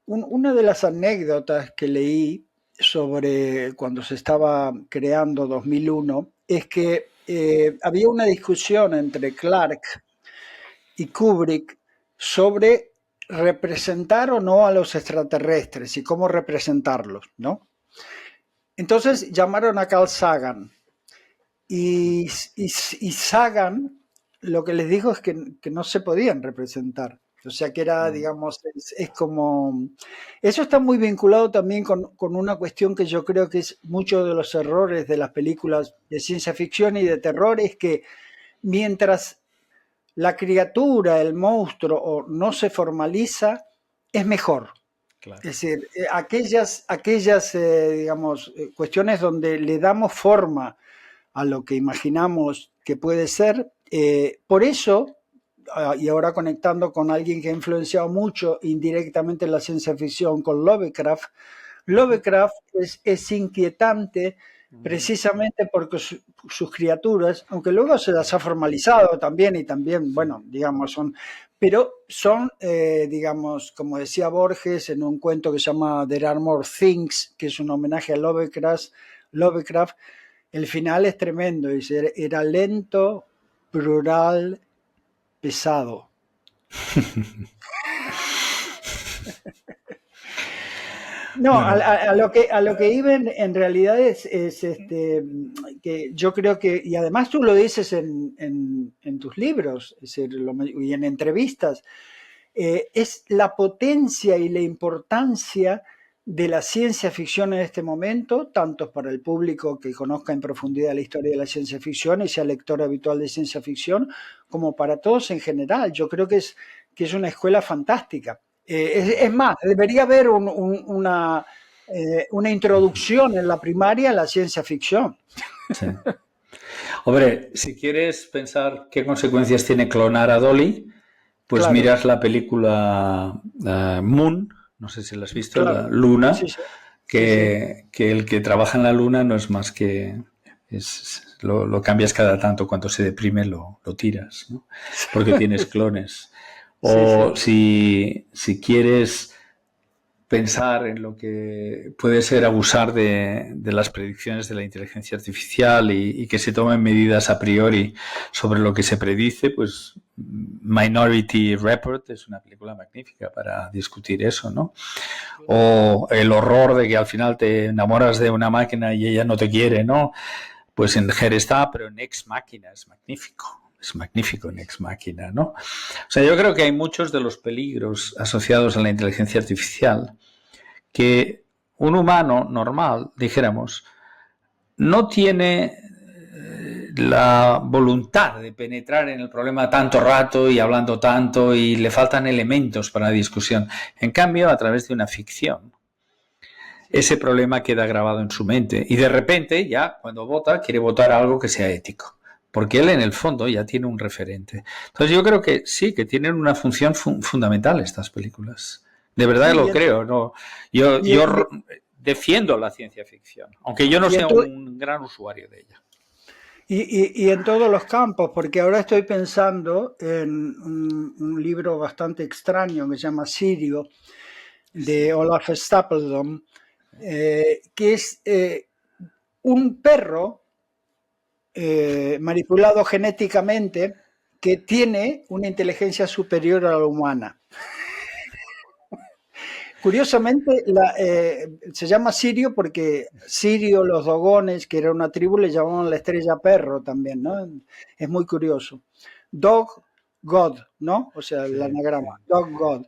una de las anécdotas que leí sobre cuando se estaba creando 2001 es que había una discusión entre Clarke y Kubrick sobre representar o no a los extraterrestres y cómo representarlos, ¿no? Entonces llamaron a Carl Sagan y Sagan lo que les dijo es que no se podían representar. O sea que era, digamos, es como... Eso está muy vinculado también con una cuestión que yo creo que es muchos de los errores de las películas de ciencia ficción y de terror, es que mientras la criatura, el monstruo, no se formaliza, es mejor. Claro. Es decir, aquellas digamos, cuestiones donde le damos forma a lo que imaginamos que puede ser, por eso, y ahora conectando con alguien que ha influenciado mucho indirectamente la ciencia ficción, con Lovecraft, Lovecraft es inquietante precisamente porque sus criaturas, aunque luego se las ha formalizado también y también, bueno, digamos, pero son, digamos, como decía Borges en un cuento que se llama There Are More Things, que es un homenaje a Lovecraft, el final es tremendo, dice, era lento, plural, pesado. No, Bueno, a lo que iba en realidad es que yo creo que, y además tú lo dices en tus libros, es decir, y en entrevistas, es la potencia y la importancia de la ciencia ficción en este momento, tanto para el público que conozca en profundidad la historia de la ciencia ficción y sea lector habitual de ciencia ficción, como para todos en general. Yo creo que es una escuela fantástica. Es más, debería haber una introducción en la primaria a la ciencia ficción. sí. Hombre, si quieres pensar qué consecuencias tiene clonar a Dolly, pues Claro, miras la película Moon, no sé si la has visto, la claro. Luna, Sí, sí, sí, sí. que el que trabaja en la Luna no es más que... lo cambias cada tanto, cuando se deprime lo tiras, ¿no? Porque tienes clones. Sí, O sí. si quieres pensar en lo que puede ser abusar de las predicciones de la inteligencia artificial y que se tomen medidas a priori sobre lo que se predice, pues Minority Report es una película magnífica para discutir eso, ¿no? O el horror de que al final te enamoras de una máquina y ella no te quiere, ¿no? Pues en Her está, pero en Ex Machina es magnífico. Es magnífico en Ex Machina, ¿no? O sea, yo creo que hay muchos de los peligros asociados a la inteligencia artificial que un humano normal, dijéramos, no tiene la voluntad de penetrar en el problema tanto rato y hablando tanto y le faltan elementos para la discusión. En cambio, a través de una ficción, ese problema queda grabado en su mente y de repente ya cuando vota quiere votar algo que sea ético, porque él en el fondo ya tiene un referente. Entonces yo creo que sí, que tienen una función fundamental estas películas. De verdad que Sí, lo creo, ¿no? Yo y, defiendo la ciencia ficción, aunque yo no y, sea en to- un gran usuario de ella. y en todos los campos, porque ahora estoy pensando en un libro bastante extraño que se llama Sirio, de Olaf Stapledon, que es un perro manipulado genéticamente que tiene una inteligencia superior a la humana. Curiosamente, se llama Sirio porque Sirio, los dogones, que era una tribu, le llamaban la estrella perro también, ¿no? Es muy curioso. Dog God, ¿no? O sea, el Sí, sí. anagrama, Dog God.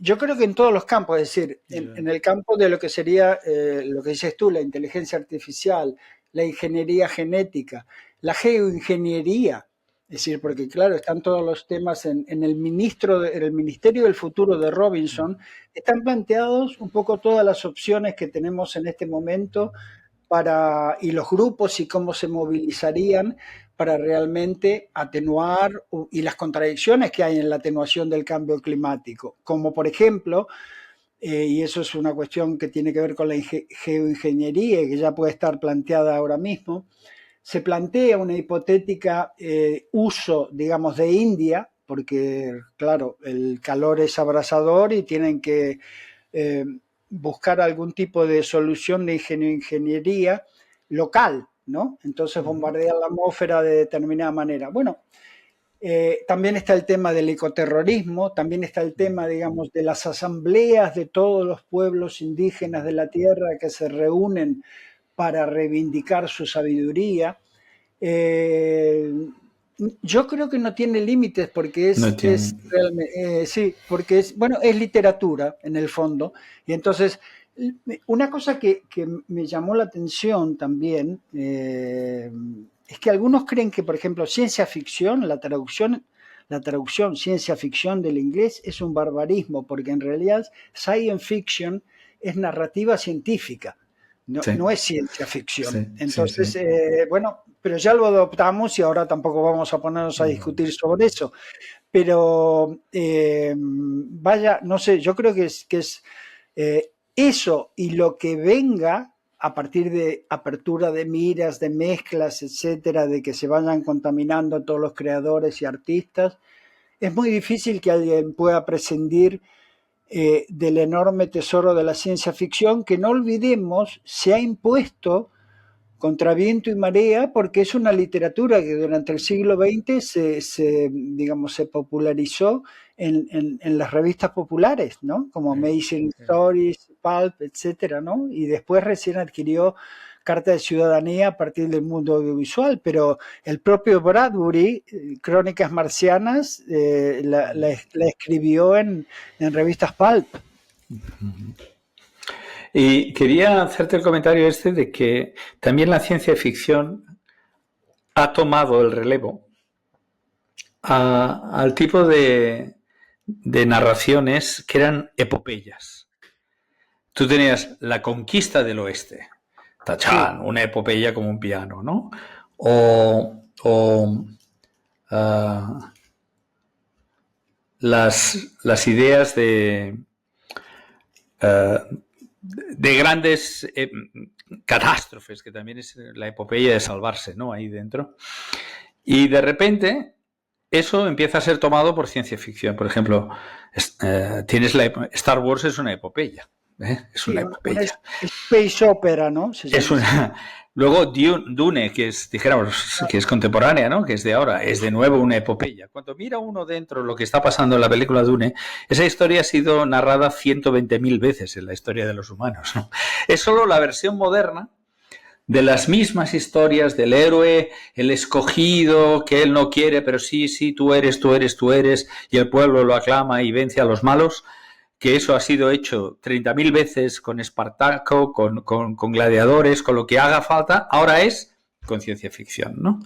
Yo creo que en todos los campos, es decir, Yeah. en el campo de lo que sería, lo que dices tú, la inteligencia artificial, la ingeniería genética, la geoingeniería, es decir, porque claro, están todos los temas en el en el Ministerio del Futuro de Robinson, están planteados un poco todas las opciones que tenemos en este momento y los grupos y cómo se movilizarían para realmente atenuar y las contradicciones que hay en la atenuación del cambio climático, como por ejemplo, y eso es una cuestión que tiene que ver con la geoingeniería y que ya puede estar planteada ahora mismo, se plantea una hipotética uso, digamos, de India, porque, claro, el calor es abrasador y tienen que eh, buscar algún tipo de solución de ingeniería local, ¿no? Entonces bombardear la atmósfera de determinada manera. Bueno, también está el tema del ecoterrorismo, también está el tema, digamos, de las asambleas de todos los pueblos indígenas de la tierra que se reúnen para reivindicar su sabiduría. Eh, Yo creo que no tiene límites porque No es tiene. realmente, sí, porque bueno, es literatura en el fondo. Y entonces, una cosa que me llamó la atención también es que algunos creen que, por ejemplo, ciencia ficción, la traducción ciencia ficción del inglés es un barbarismo, porque en realidad science fiction es narrativa científica. No, Sí, no es ciencia ficción. sí, sí, Entonces, sí. bueno, pero ya lo adoptamos y ahora tampoco vamos a ponernos a No. discutir sobre eso. Pero vaya, no sé, yo creo que es eso y lo que venga a partir de apertura de miras, de mezclas, etcétera, de que se vayan contaminando todos los creadores y artistas, es muy difícil que alguien pueda prescindir del enorme tesoro de la ciencia ficción, que no olvidemos se ha impuesto contra viento y marea porque es una literatura que durante el siglo XX digamos, se popularizó en las revistas populares, ¿no? Como Amazing Stories, Pulp, etcétera, ¿no? Y después recién adquirió carta de ciudadanía a partir del mundo audiovisual, pero el propio Bradbury, Crónicas Marcianas, la escribió en revistas Pulp. Y quería hacerte el comentario este de que también la ciencia ficción ha tomado el relevo al tipo de narraciones que eran epopeyas. Tú tenías la conquista del oeste, Sí, tachán, una epopeya como un piano, ¿no? O uh, las ideas de grandes catástrofes, que también es la epopeya de salvarse, ¿no? Ahí dentro. Y de repente eso empieza a ser tomado por ciencia ficción. Por ejemplo, tienes Star Wars es una epopeya. Es sí, una una epopeya. space opera, ¿no? Se Es llama así. una. Luego Dune, que es, dijéramos, que es contemporánea, ¿no? Que es de ahora, es de nuevo una epopeya. Cuando mira uno dentro lo que está pasando en la película Dune, esa historia ha sido narrada 120.000 veces en la historia de los humanos, ¿no? Es solo la versión moderna de las mismas historias del héroe, el escogido, que él no quiere, pero sí, sí, tú eres, tú eres, tú eres, y el pueblo lo aclama y vence a los malos, que eso ha sido hecho 30.000 veces con Espartaco, con gladiadores, con lo que haga falta, ahora es con ciencia ficción, ¿no?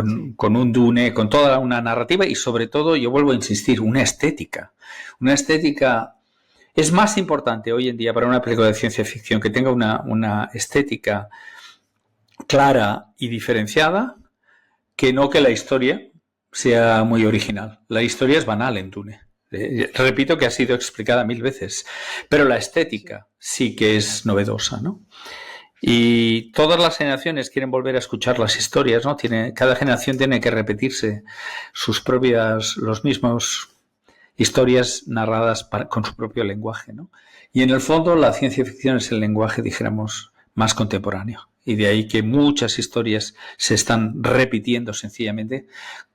Sí. Con un Dune, con toda una narrativa y sobre todo, yo vuelvo a insistir, una estética. Una estética es más importante hoy en día para una película de ciencia ficción que tenga una estética clara y diferenciada que no que la historia sea muy original. La historia es banal en Dune. Repito que ha sido explicada 1000 veces, pero la Sí. estética sí que es novedosa, ¿no? Y todas las generaciones quieren volver a escuchar las historias, ¿no? Cada generación tiene que repetirse sus propias, los mismos historias narradas con su propio lenguaje, ¿no? Y en el fondo la ciencia ficción es el lenguaje, dijéramos, más contemporáneo. Y de ahí que muchas historias se están repitiendo sencillamente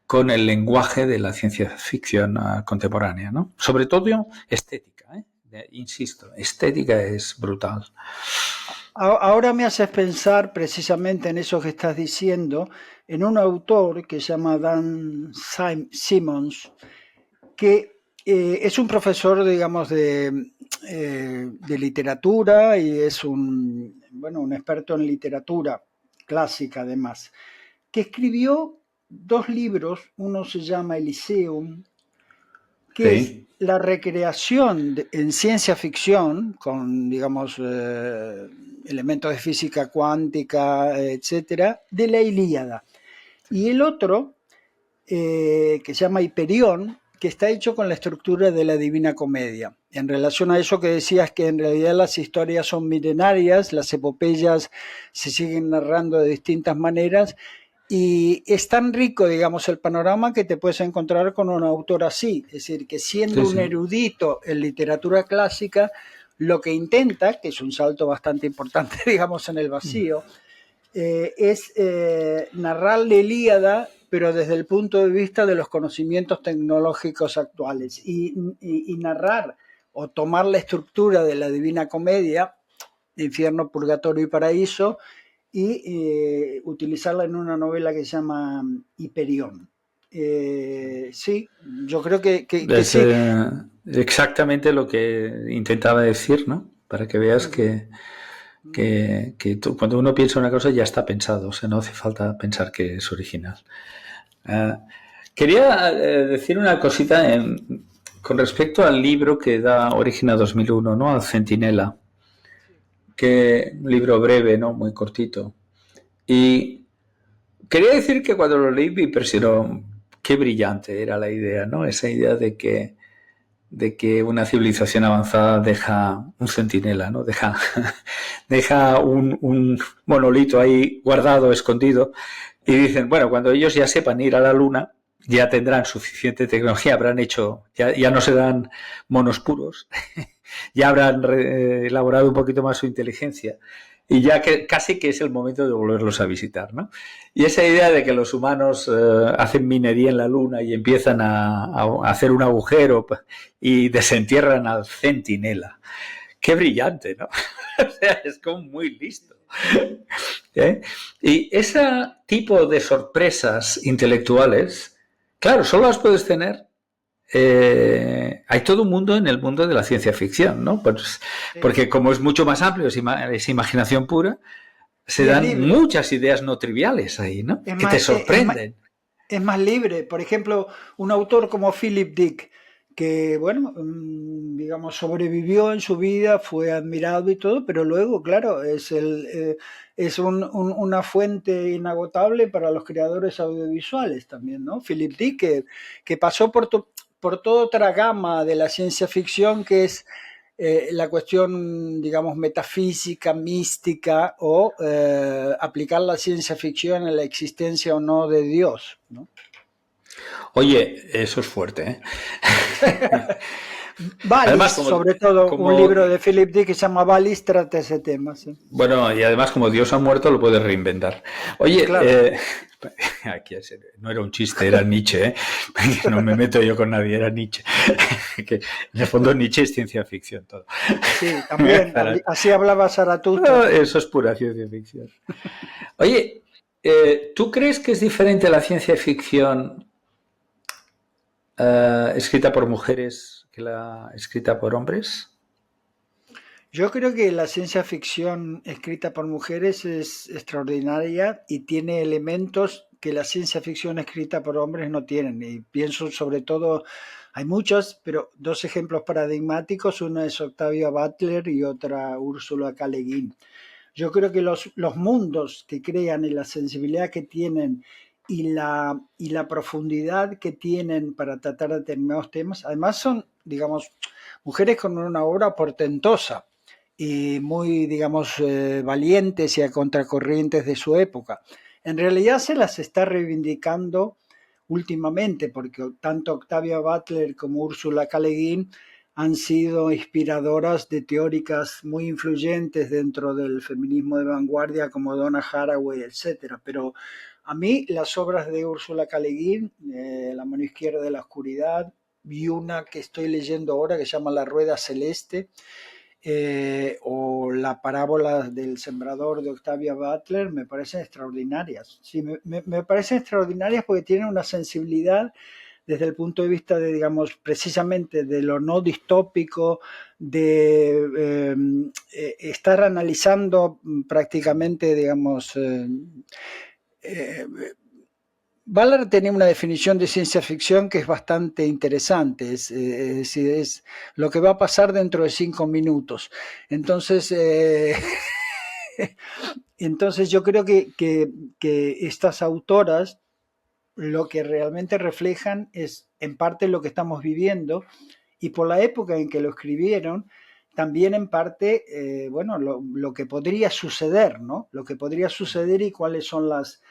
con el lenguaje de la ciencia ficción contemporánea, ¿no? Sobre todo estética, ¿eh? Insisto, estética es brutal. Ahora me haces pensar precisamente en eso que estás diciendo, en un autor que se llama Dan Simmons, que es un profesor, digamos, de literatura y es bueno, un experto en literatura clásica además, que escribió dos libros, uno se llama Elysium, que es Sí, la recreación en ciencia ficción, con, digamos, elementos de física cuántica, etcétera, de la Ilíada. Y el otro, que se llama Hiperión, que está hecho con la estructura de la Divina Comedia. En relación a eso que decías, que en realidad las historias son milenarias, las epopeyas se siguen narrando de distintas maneras, y es tan rico, digamos, el panorama que te puedes encontrar con un autor así. Es decir, que siendo sí, un sí. erudito en literatura clásica, lo que intenta, que es un salto bastante importante, digamos, en el vacío, es narrar la Ilíada, pero desde el punto de vista de los conocimientos tecnológicos actuales. Y narrar o tomar la estructura de la Divina Comedia, Infierno, Purgatorio y Paraíso, y utilizarla en una novela que se llama Hiperión. sí, yo creo que Es sí. exactamente lo que intentaba decir, ¿no? Para que veas que cuando uno piensa una cosa ya está pensado, o sea, no hace falta pensar que es original. Quería decir una cosita con respecto al libro que da origen a 2001, ¿no? Al Centinela, que un libro breve, ¿no? Muy cortito. Y quería decir que cuando lo leí me impresionó qué brillante era la idea, ¿no? Esa idea de que una civilización avanzada deja un centinela, ¿no? Deja un monolito ahí guardado, escondido, y dicen, bueno, cuando ellos ya sepan ir a la Luna, ya tendrán suficiente tecnología, habrán hecho, ya no serán monos puros, ya habrán elaborado un poquito más su inteligencia. Y ya que casi que es el momento de volverlos a visitar, ¿no? Y esa idea de que los humanos hacen minería en la Luna y empiezan a hacer un agujero y desentierran al centinela. Qué brillante, ¿no? O sea, es como muy listo. ¿Eh? Y ese tipo de sorpresas intelectuales, claro, solo las puedes tener. Hay todo un mundo en el mundo de la ciencia ficción, ¿no? Pues, porque como es mucho más amplio, es imaginación pura, se dan muchas ideas no triviales ahí, ¿no? Que te sorprenden. Es más libre. Por ejemplo, un autor como Philip Dick, que, bueno, digamos, sobrevivió en su vida, fue admirado y todo, pero luego, claro, es una fuente inagotable para los creadores audiovisuales también, ¿no? Philip Dick, que pasó por toda otra gama de la ciencia ficción, que es la cuestión, digamos, metafísica, mística, o aplicar la ciencia ficción en la existencia o no de Dios, ¿no? Oye, eso es fuerte, ¿eh? Valis, además, sobre todo un libro de Philip Dick que se llama Valis, trata ese tema. ¿Sí? Bueno, y además como Dios ha muerto lo puedes reinventar. Oye, claro. Aquí no era un chiste, era Nietzsche, ¿eh? No me meto yo con nadie, era Nietzsche. Que en el fondo Nietzsche es ciencia ficción todo. Sí, también, así hablaba Zaratustra. Eso es pura ciencia ficción. Oye, ¿tú crees que es diferente la ciencia ficción escrita por mujeres que la escrita por hombres? Yo creo que la ciencia ficción escrita por mujeres es extraordinaria y tiene elementos que la ciencia ficción escrita por hombres no tienen. Y pienso sobre todo, hay muchos, pero dos ejemplos paradigmáticos, uno es Octavia Butler y otra Ursula K. Le Guin. Yo creo que los mundos que crean y la sensibilidad que tienen y la profundidad que tienen para tratar determinados temas, además son, digamos, mujeres con una obra portentosa y muy, digamos, valientes y a contracorrientes de su época. En realidad se las está reivindicando últimamente, porque tanto Octavia Butler como Ursula K. Le Guin han sido inspiradoras de teóricas muy influyentes dentro del feminismo de vanguardia como Donna Haraway, etc. Pero a mí las obras de Ursula K. Le Guin, La mano izquierda de la oscuridad, y una que estoy leyendo ahora que se llama La rueda celeste, o la parábola del sembrador de Octavia Butler, me parecen extraordinarias. Sí, me parecen extraordinarias porque tienen una sensibilidad desde el punto de vista de, digamos, precisamente de lo no distópico, de estar analizando prácticamente, digamos, Ballard tenía una definición de ciencia ficción que es bastante interesante, es decir, es lo que va a pasar dentro de 5 minutos. Entonces, entonces yo creo que estas autoras lo que realmente reflejan es en parte lo que estamos viviendo y por la época en que lo escribieron, también en parte, bueno, lo que podría suceder, ¿no? Lo que podría suceder y cuáles son las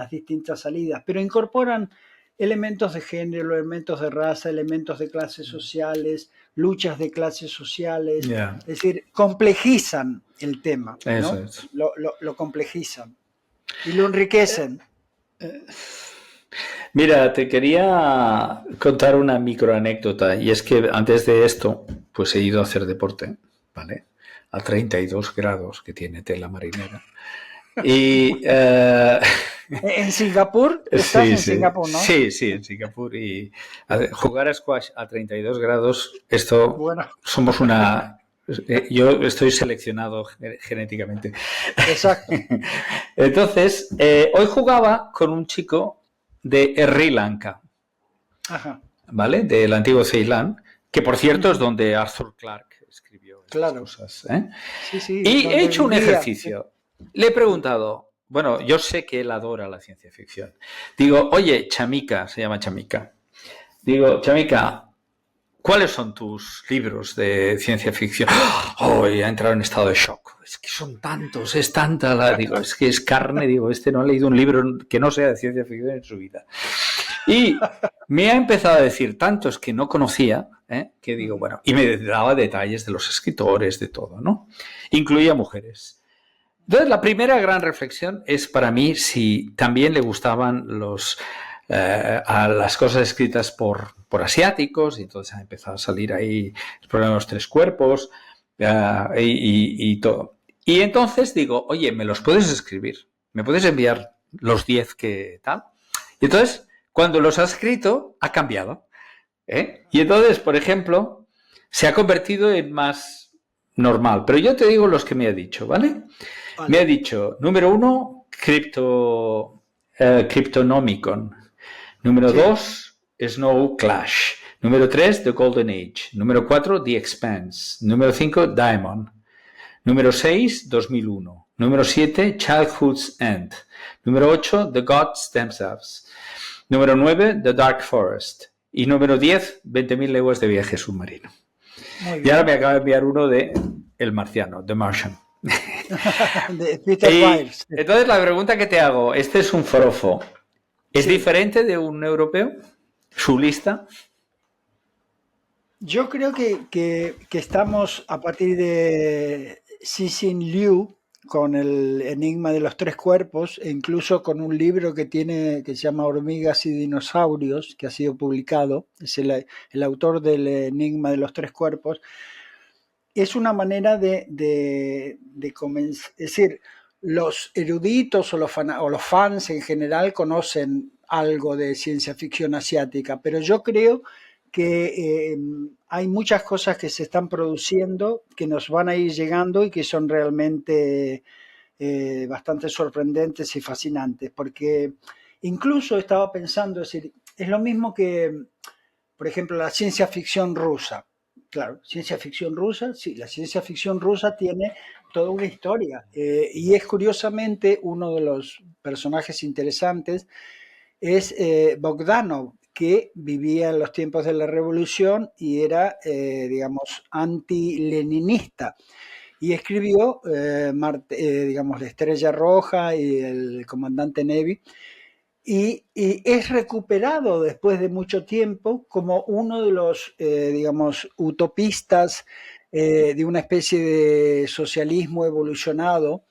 distintas salidas, pero incorporan elementos de género, elementos de raza, elementos de clases sociales, luchas de clases sociales, es decir, complejizan el tema, ¿no? Eso es. Lo complejizan y lo enriquecen. Mira, te quería contar una microanécdota y es que antes de esto, pues he ido a hacer deporte, ¿vale? A 32 grados que tiene tela marinera. Y En Singapur, estás en Singapur, ¿no? Sí, en Singapur. Y jugar a squash a 32 grados, esto Bueno. somos una... Yo estoy seleccionado genéticamente. Exacto. Entonces, hoy jugaba con un chico de Sri Lanka, Ajá. ¿vale? Del antiguo Ceilán, que por cierto es donde Arthur Clarke escribió estas cosas. Sí, y he hecho un ejercicio. Le he preguntado, bueno, yo sé que él adora la ciencia ficción. Digo, oye, Chamika, se llama Chamika. Digo, Chamika, ¿cuáles son tus libros de ciencia ficción? Ha entrado en estado de shock. Es que son tantos, es tanta digo, es que es carne, digo, no ha leído un libro que no sea de ciencia ficción en su vida. Y me ha empezado a decir tantos que no conocía, que digo, bueno, y me daba detalles de los escritores, de todo, ¿no? Incluía mujeres. Entonces, la primera gran reflexión es para mí si también le gustaban a las cosas escritas por asiáticos, y entonces ha empezado a salir ahí el problema de los tres cuerpos y todo. Y entonces digo, oye, ¿me los puedes escribir? ¿Me puedes enviar los 10 que tal? Y entonces, cuando los ha escrito, ha cambiado. Y entonces, por ejemplo, se ha convertido en más normal. Pero yo te digo los que me ha dicho, ¿vale? Me ha dicho, número 1, Cryptonomicon. Número 2, Snow Clash. Número 3, The Golden Age. Número 4, The Expanse. Número 5, Diamond. Número 6, 2001. Número 7, Childhood's End. Número 8, The Gods Themselves. Número 9, The Dark Forest. Y número 10, 20.000 leguas de viaje submarino. Y ahora me acaba de enviar uno de El Marciano, The Martian. De Peter Wiles. Entonces la pregunta que te hago, este es un forofo, ¿es diferente de un europeo? ¿Su lista? Yo creo que estamos a partir de Cixin Liu con el enigma de los tres cuerpos e incluso con un libro que se llama Hormigas y dinosaurios, que ha sido publicado, es el autor del enigma de los tres cuerpos. Es una manera de comenzar, es decir, los eruditos o los fans en general conocen algo de ciencia ficción asiática, pero yo creo que hay muchas cosas que se están produciendo, que nos van a ir llegando y que son realmente bastante sorprendentes y fascinantes, porque incluso estaba pensando, es decir, es lo mismo que, por ejemplo, la ciencia ficción rusa. Claro, ciencia ficción rusa, sí, la ciencia ficción rusa tiene toda una historia y es curiosamente uno de los personajes interesantes es Bogdanov, que vivía en los tiempos de la revolución y era, digamos, anti-leninista. Y escribió, digamos, La Estrella Roja y El Comandante Nevy, y es recuperado después de mucho tiempo como uno de los, digamos, utopistas de una especie de socialismo evolucionado.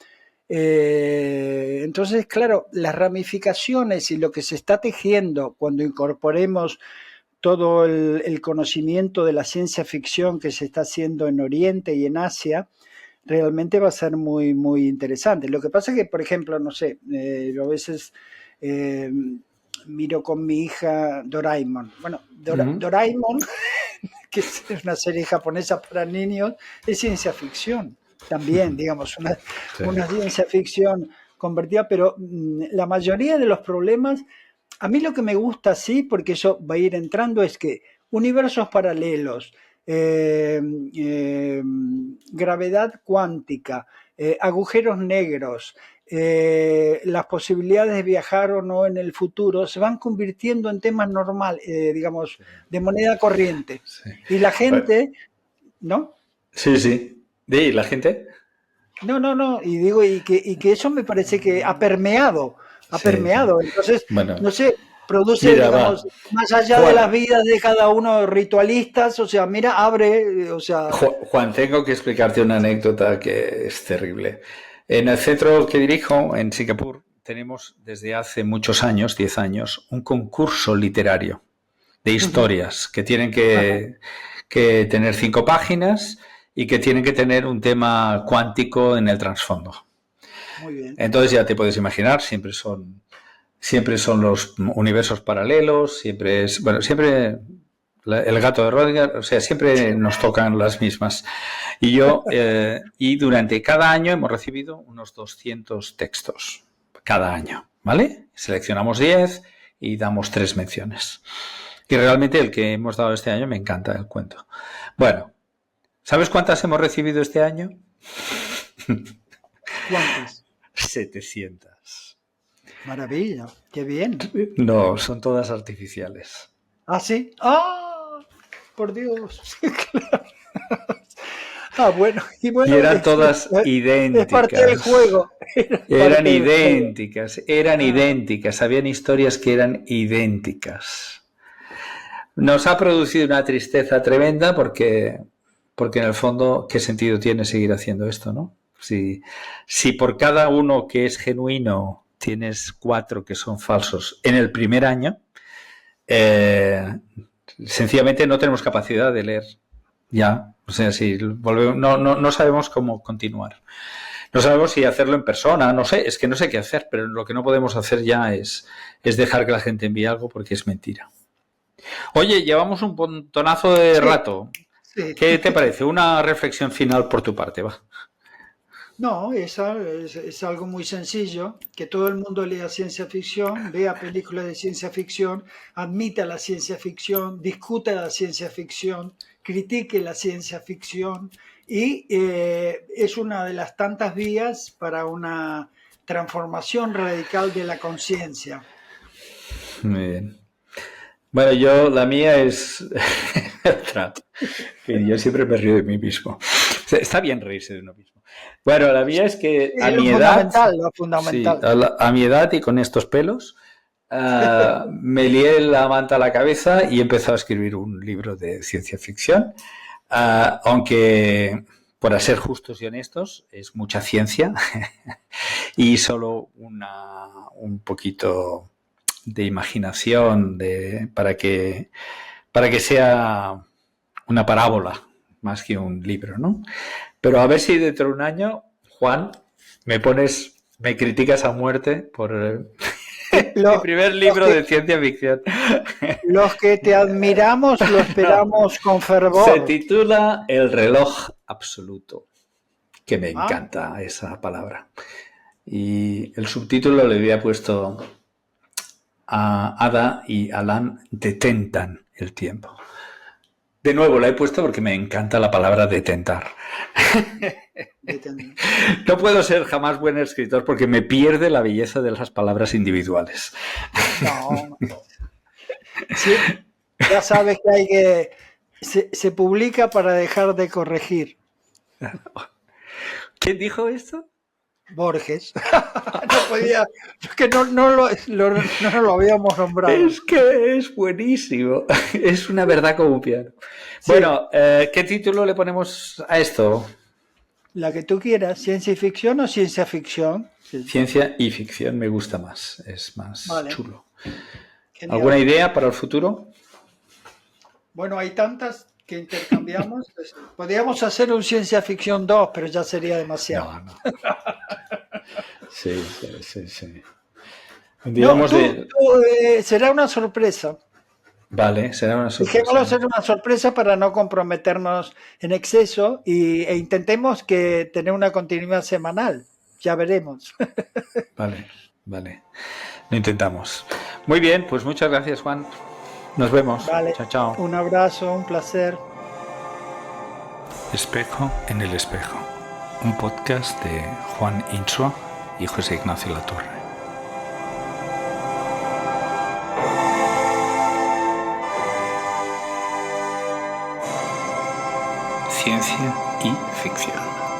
Entonces, claro, las ramificaciones y lo que se está tejiendo cuando incorporemos todo el conocimiento de la ciencia ficción que se está haciendo en Oriente y en Asia, realmente va a ser muy, muy interesante. Lo que pasa es que, por ejemplo, no sé, yo a veces miro con mi hija Doraemon. Bueno, Doraemon, que es una serie japonesa para niños, es ciencia ficción también, digamos, una ciencia ficción convertida, pero la mayoría de los problemas, a mí lo que me gusta, sí, porque eso va a ir entrando, es que universos paralelos, gravedad cuántica, agujeros negros, las posibilidades de viajar o no en el futuro se van convirtiendo en temas normales, digamos, de moneda corriente. Sí. Y la gente, ¿no? Sí. ¿Y la gente? No. Y digo, y que eso me parece que ha permeado. Entonces, bueno, no sé, produce, digamos, más allá Juan, de las vidas de cada uno ritualistas, o sea, mira, abre, o sea... Juan, tengo que explicarte una anécdota que es terrible. En el centro que dirijo, en Singapur, tenemos desde hace muchos años, 10 años, un concurso literario de historias que tienen que tener 5 páginas y que tienen que tener un tema cuántico en el trasfondo. Muy bien. Entonces ya te puedes imaginar, siempre son siempre son los universos paralelos, siempre es, bueno, siempre el gato de Rodinger, o sea, siempre nos tocan las mismas. Y y durante cada año hemos recibido unos 200 textos, cada año, ¿vale? Seleccionamos 10 y damos 3 menciones. Y realmente el que hemos dado este año me encanta el cuento. Bueno, ¿sabes cuántas hemos recibido este año? ¿Cuántas? 700. Maravilla, qué bien. No, son todas artificiales. ¿Ah, sí? ¡Ah! Por Dios. Bueno. Y eran todas idénticas. Es parte del juego. Eran idénticas. Habían historias que eran idénticas. Nos ha producido una tristeza tremenda porque en el fondo, ¿qué sentido tiene seguir haciendo esto, no? Si por cada uno que es genuino tienes 4 que son falsos en el primer año, sencillamente no tenemos capacidad de leer. Ya, o sea, si volvemos, no sabemos cómo continuar. No sabemos si hacerlo en persona, no sé, es que no sé qué hacer, pero lo que no podemos hacer ya es dejar que la gente envíe algo porque es mentira. Oye, llevamos un montonazo de rato. Sí. ¿Qué te parece? Una reflexión final por tu parte, va. No, es algo muy sencillo, que todo el mundo lea ciencia ficción, vea películas de ciencia ficción, admita la ciencia ficción, discuta la ciencia ficción, critique la ciencia ficción y es una de las tantas vías para una transformación radical de la conciencia. Muy bien. Bueno, la mía es otra. Yo siempre me río de mí mismo. Está bien reírse de uno mismo. Bueno, la mía es que a mi edad, fundamental. Sí, a mi edad y con estos pelos, me lié la manta a la cabeza y he empezado a escribir un libro de ciencia ficción, aunque, para ser justos y honestos, es mucha ciencia y solo un poquito de imaginación para que sea una parábola más que un libro, ¿no? Pero a ver si dentro de un año, Juan, me criticas a muerte por mi primer libro de ciencia ficción. Los que te admiramos lo esperamos con fervor. Se titula El reloj absoluto, que me encanta esa palabra. Y el subtítulo le había puesto Ada y Alan detentan el tiempo. De nuevo la he puesto porque me encanta la palabra detentar. No puedo ser jamás buen escritor porque me pierde la belleza de las palabras individuales. No. Sí, ya sabes que se publica para dejar de corregir. ¿Quién dijo esto? Borges. No podía, es que no lo habíamos nombrado. Es que es buenísimo. Es una verdad como un piano. Sí. Bueno, ¿qué título le ponemos a esto? La que tú quieras, ¿ciencia y ficción o ciencia ficción? Ciencia y ficción me gusta más, es más chulo. Genial. ¿Alguna idea para el futuro? Bueno, hay tantas que intercambiamos. Podríamos hacer un ciencia ficción 2, pero ya sería demasiado. No. Sí. Será una sorpresa. Vale, será una sorpresa. Dejémoslo ser una sorpresa para no comprometernos en exceso e intentemos tener una continuidad semanal. Ya veremos. Vale. Lo intentamos. Muy bien, pues muchas gracias, Juan. Nos vemos. Vale. Chao. Un abrazo, un placer. Espejo en el espejo. Un podcast de Juan Insua y José Ignacio Latorre. Ciencia y ficción.